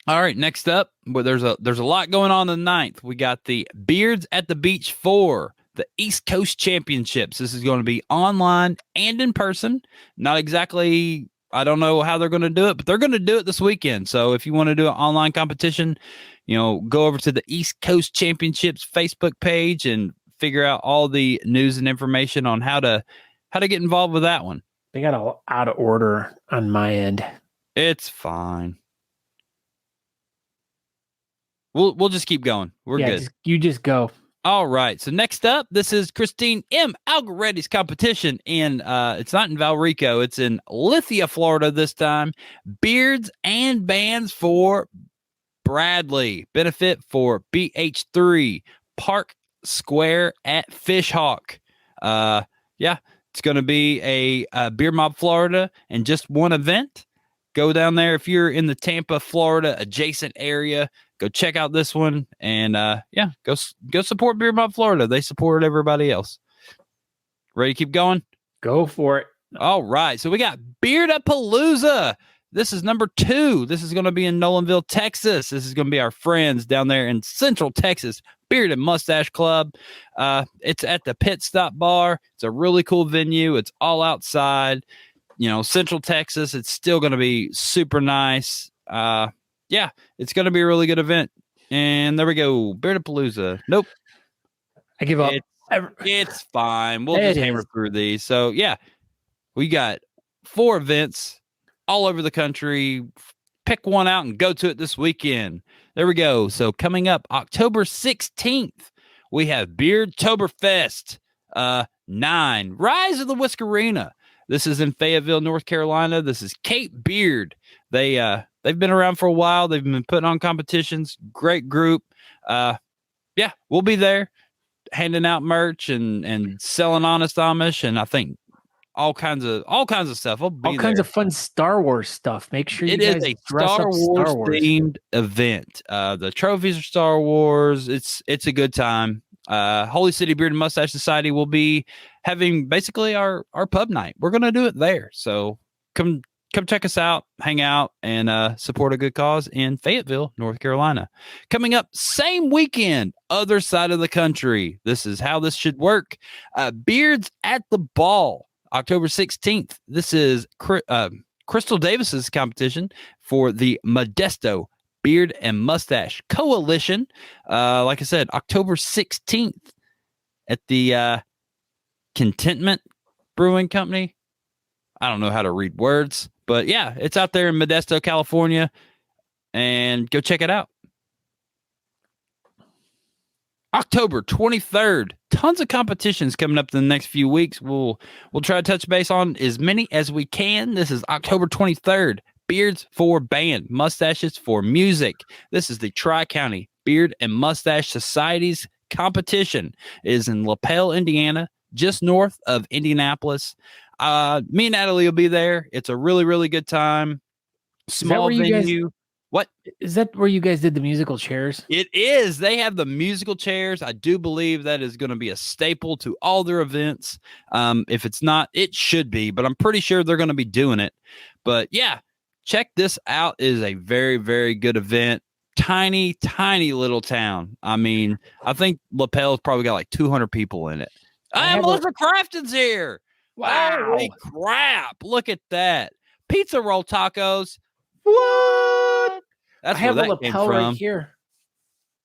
All right, next up, well, there's a lot going on the 9th. We got the Beards at the Beach 4, the East Coast Championships. This is going to be online and in person. Not exactly, I don't know how they're going to do it, but they're going to do it this weekend. So if you want to do an online competition, go over to the East Coast Championships Facebook page and figure out all the news and information on how to get involved with that one. They got all out of order on my end. It's fine. We'll just keep going. We're good. You just go. All right. So next up, this is Christine M. Algaretti's competition in it's not in Valrico, it's in Lithia, Florida this time. Beards and bands for Bradley. Benefit for BH3 Park Square at Fishhawk. It's going to be a Beer Mob Florida and just one event. Go down there if you're in the Tampa, Florida adjacent area. Go check out this one and go support Beer Mob Florida. They support everybody else. Ready to keep going? Go for it. All right. So we got Beard-a-Palooza. This is number 2. This is going to be in Nolanville, Texas. This is going to be our friends down there in Central Texas, Beard and Mustache Club. It's at the Pit Stop Bar. It's a really cool venue. It's all outside. Central Texas. It's still going to be super nice. It's going to be a really good event. And there we go. Beard-a-Palooza. Nope. I give up. It's fine. We'll just hammer through these. So, we got 4 events all over the country. Pick one out and go to it this weekend. There we go. So, coming up October 16th, we have Beardtoberfest 9. Rise of the Whiskerina. This is in Fayetteville, North Carolina. This is Cape Beard. They've been around for a while. They've been putting on competitions. Great group. We'll be there handing out merch and selling Honest Amish, and I think all kinds of stuff. All kinds of fun Star Wars stuff. Make sure it is a Star Wars themed event. The trophies are Star Wars. It's a good time. Holy City Beard and Mustache Society will be having basically our pub night. We're gonna do it there. So come check us out, hang out, and support a good cause in Fayetteville, North Carolina. Coming up same weekend, other side of the country. This is how this should work. Beards at the Ball, October 16th. This is Crystal Davis's competition for the Modesto Beard and Mustache Coalition. Like I said, October 16th at the Contentment Brewing Company. I don't know how to read words, but it's out there in Modesto, California, and go check it out. October 23rd, tons of competitions coming up in the next few weeks. We'll try to touch base on as many as we can. This is October 23rd. Beards for band, mustaches for music. This is the Tri-County Beard and Mustache Society's competition. It is in LaPel, Indiana, just north of Indianapolis. Me and Natalie will be there. It's a really, really good time. Small venue. What? Is that where you guys did the musical chairs? It is. They have the musical chairs. I do believe that is going to be a staple to all their events. If it's not, it should be, but I'm pretty sure they're going to be doing it. But check this out. It is a very, very good event. Tiny, tiny little town. I mean, I think LaPel's probably got like 200 people in it. Melissa Crafton's here. Wow. Holy crap. Look at that. Pizza roll tacos. What? That's I have where a that came lapel from. right here.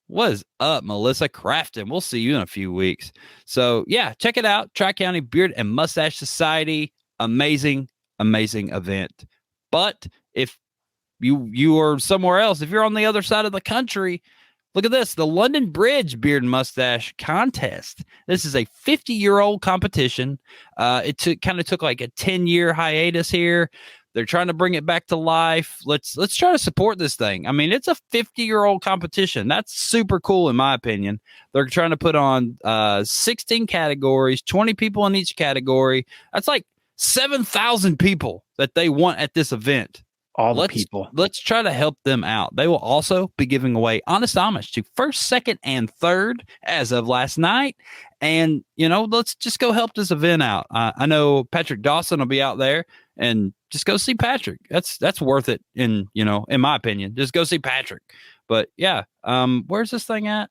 What is up, Melissa Crafton? We'll see you in a few weeks. So, yeah, check it out. Tri-County Beard and Mustache Society. Amazing, amazing event. But if you are somewhere else, if you're on the other side of the country, look at this, the London Bridge Beard and Mustache Contest. This is a 50-year-old competition. It took like a 10-year hiatus here. They're trying to bring it back to life. Let's try to support this thing. I mean, it's a 50-year-old competition. That's super cool in my opinion. They're trying to put on 16 categories, 20 people in each category. That's like 7,000 people that they want at this event. People. Let's try to help them out. They will also be giving away Honest Amish to first, second, and third as of last night. And, let's just go help this event out. I know Patrick Dawson will be out there, and just go see Patrick. That's worth it in my opinion. Just go see Patrick. But yeah, where's this thing at?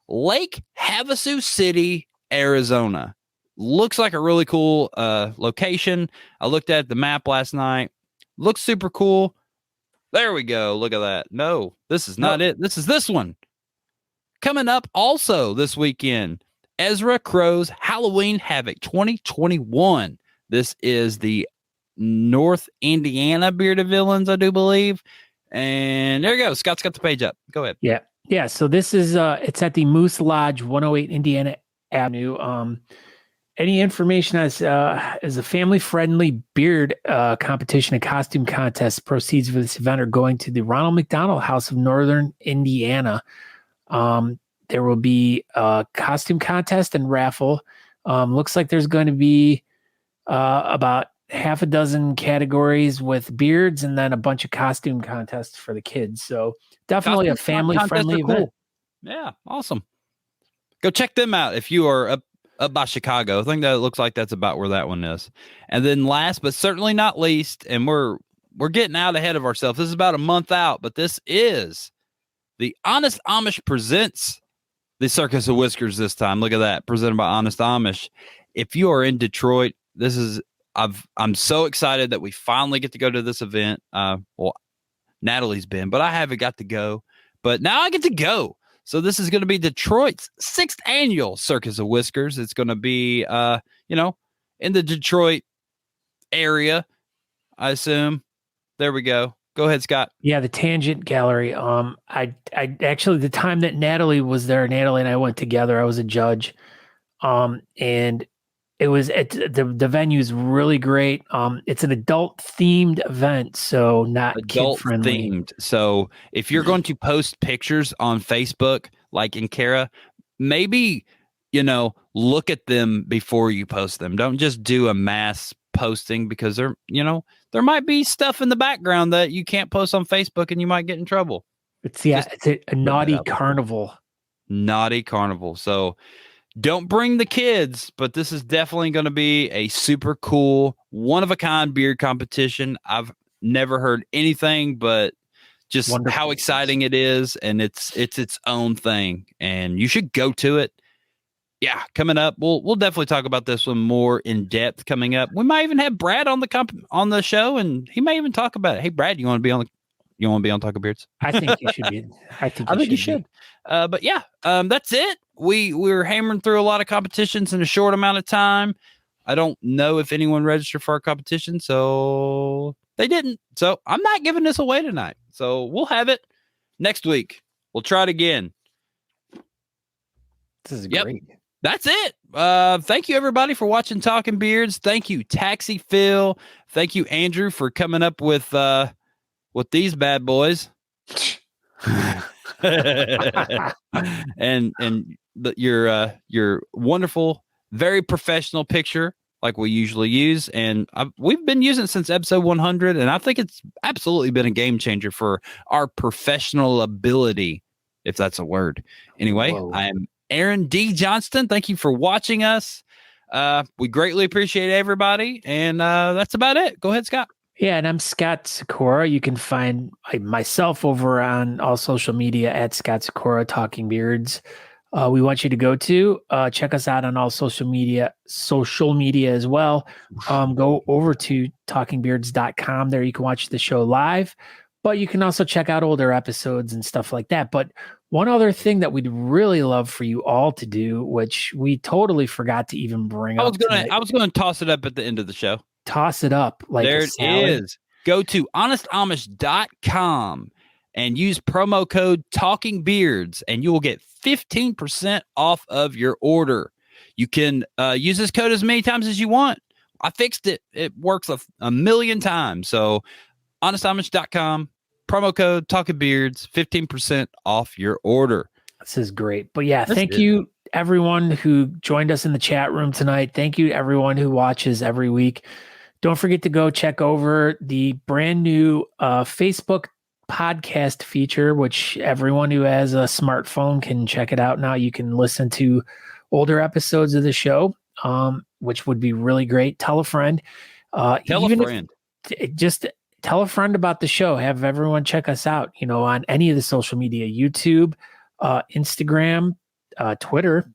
Lake Havasu City, Arizona. Looks like a really cool location. I looked at the map last night. Looks super cool. There we go. Look at that. No, this is not it. This is this one. Coming up also this weekend, Ezra Crow's Halloween Havoc 2021. This is the North Indiana Bearded Villains, I do believe. And there you go. Scott's got the page up. Go ahead. Yeah. Yeah. So this is it's at the Moose Lodge, 108 Indiana Avenue. Any information as a family-friendly beard competition and costume contest, proceeds for this event are going to the Ronald McDonald House of Northern Indiana. There will be a costume contest and raffle. Looks like there's going to be about half a dozen categories with beards and then a bunch of costume contests for the kids. So definitely a family-friendly event. Cool. Yeah, awesome. Go check them out if you are up by Chicago. I think that looks like that's about where that one is. And then last but certainly not least, and we're getting out ahead of ourselves. This is about a month out, but this is the Honest Amish presents the Circus of Whiskers this time. Look at that, presented by Honest Amish. If you are in Detroit, I'm so excited that we finally get to go to this event. Well, Natalie's been, but I haven't got to go. But now I get to go. So this is going to be Detroit's 6th annual Circus of Whiskers. It's going to be, in the Detroit area, I assume. There we go. Go ahead, Scott. Yeah, the Tangent Gallery. I actually, the time that Natalie was there, Natalie and I went together. I was a judge, and it was the venue's really great. It's an adult themed event, so not kid friendly. Themed. So if you're going to post pictures on Facebook, like in Kara, maybe look at them before you post them. Don't just do a mass posting because there might be stuff in the background that you can't post on Facebook and you might get in trouble. It's a naughty carnival. Naughty carnival. So don't bring the kids, but this is definitely going to be a super cool, one-of-a-kind beard competition. I've never heard anything but just wonderful. How exciting it is, and it's its own thing, and you should go to it. Yeah, coming up, we'll definitely talk about this one more in depth coming up. We might even have Brad on the show, and he may even talk about it. Hey, Brad, you want to be on Talking Beards? I think you should be. I think you should. But yeah, that's it. We're hammering through a lot of competitions in a short amount of time. I don't know if anyone registered for our competition, so they didn't. So I'm not giving this away tonight. So we'll have it next week. We'll try it again. This is great. That's it. Thank you, everybody, for watching Talking Beards. Thank you, Taxi Phil. Thank you, Andrew, for coming up with these bad boys. and your wonderful, very professional picture like we usually use, and we've been using it since episode 100, and I think it's absolutely been a game changer for our professional ability, if that's a word. Anyway, I am Aaron D. Johnston. Thank you for watching us. We greatly appreciate everybody, and that's about it. Go ahead, Scott. Yeah, and I'm Scott Sikora. You can find myself over on all social media at Scott Sikora Talking Beards. we want you to go to. Check us out on all social media as well. Go over to talkingbeards.com. There you can watch the show live, but you can also check out older episodes and stuff like that. But one other thing that we'd really love for you all to do, which we totally forgot to even bring up. I was gonna toss it up at the end of the show. Toss it up like there it is. Go to honestamish.com and use promo code TalkingBeards, and you will get 15% off of your order. You can use this code as many times as you want. I fixed it. It works a million times. So honestamish.com, promo code TalkingBeards, 15% off your order. This is great. But yeah, thank you everyone who joined us in the chat room tonight. Thank you everyone who watches every week. Don't forget to go check over the brand new Facebook podcast feature, which everyone who has a smartphone can check it out now. You can listen to older episodes of the show, which would be really great. Tell a friend. Tell a friend. Just tell a friend about the show. Have everyone check us out, on any of the social media, YouTube, Instagram, Twitter,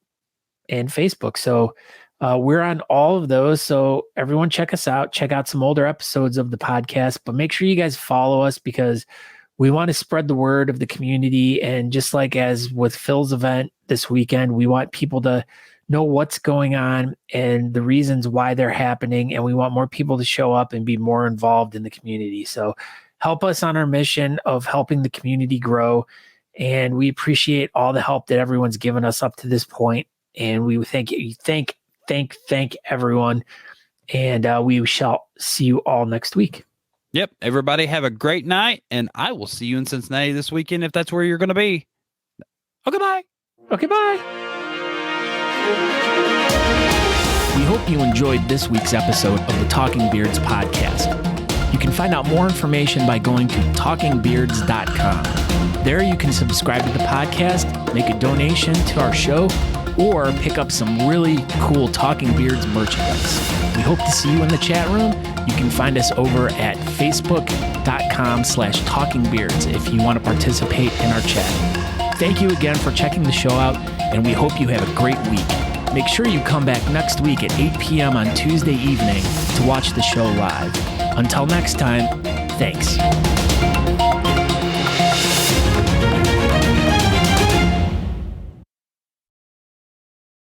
and Facebook. So we're on all of those. So everyone check us out. Check out some older episodes of the podcast, but make sure you guys follow us because we want to spread the word of the community. And just like as with Phil's event this weekend, we want people to know what's going on and the reasons why they're happening. And we want more people to show up and be more involved in the community. So help us on our mission of helping the community grow. And we appreciate all the help that everyone's given us up to this point. And we thank everyone. And we shall see you all next week. Yep. Everybody have a great night, and I will see you in Cincinnati this weekend if that's where you're going to be. Okay, bye. Okay, bye. We hope you enjoyed this week's episode of the Talking Beards podcast. You can find out more information by going to talkingbeards.com. There you can subscribe to the podcast, make a donation to our show, or pick up some really cool Talking Beards merchandise. We hope to see you in the chat room. You can find us over at facebook.com/talkingbeards if you want to participate in our chat. Thank you again for checking the show out, and we hope you have a great week. Make sure you come back next week at 8 p.m. on Tuesday evening to watch the show live. Until next time, thanks.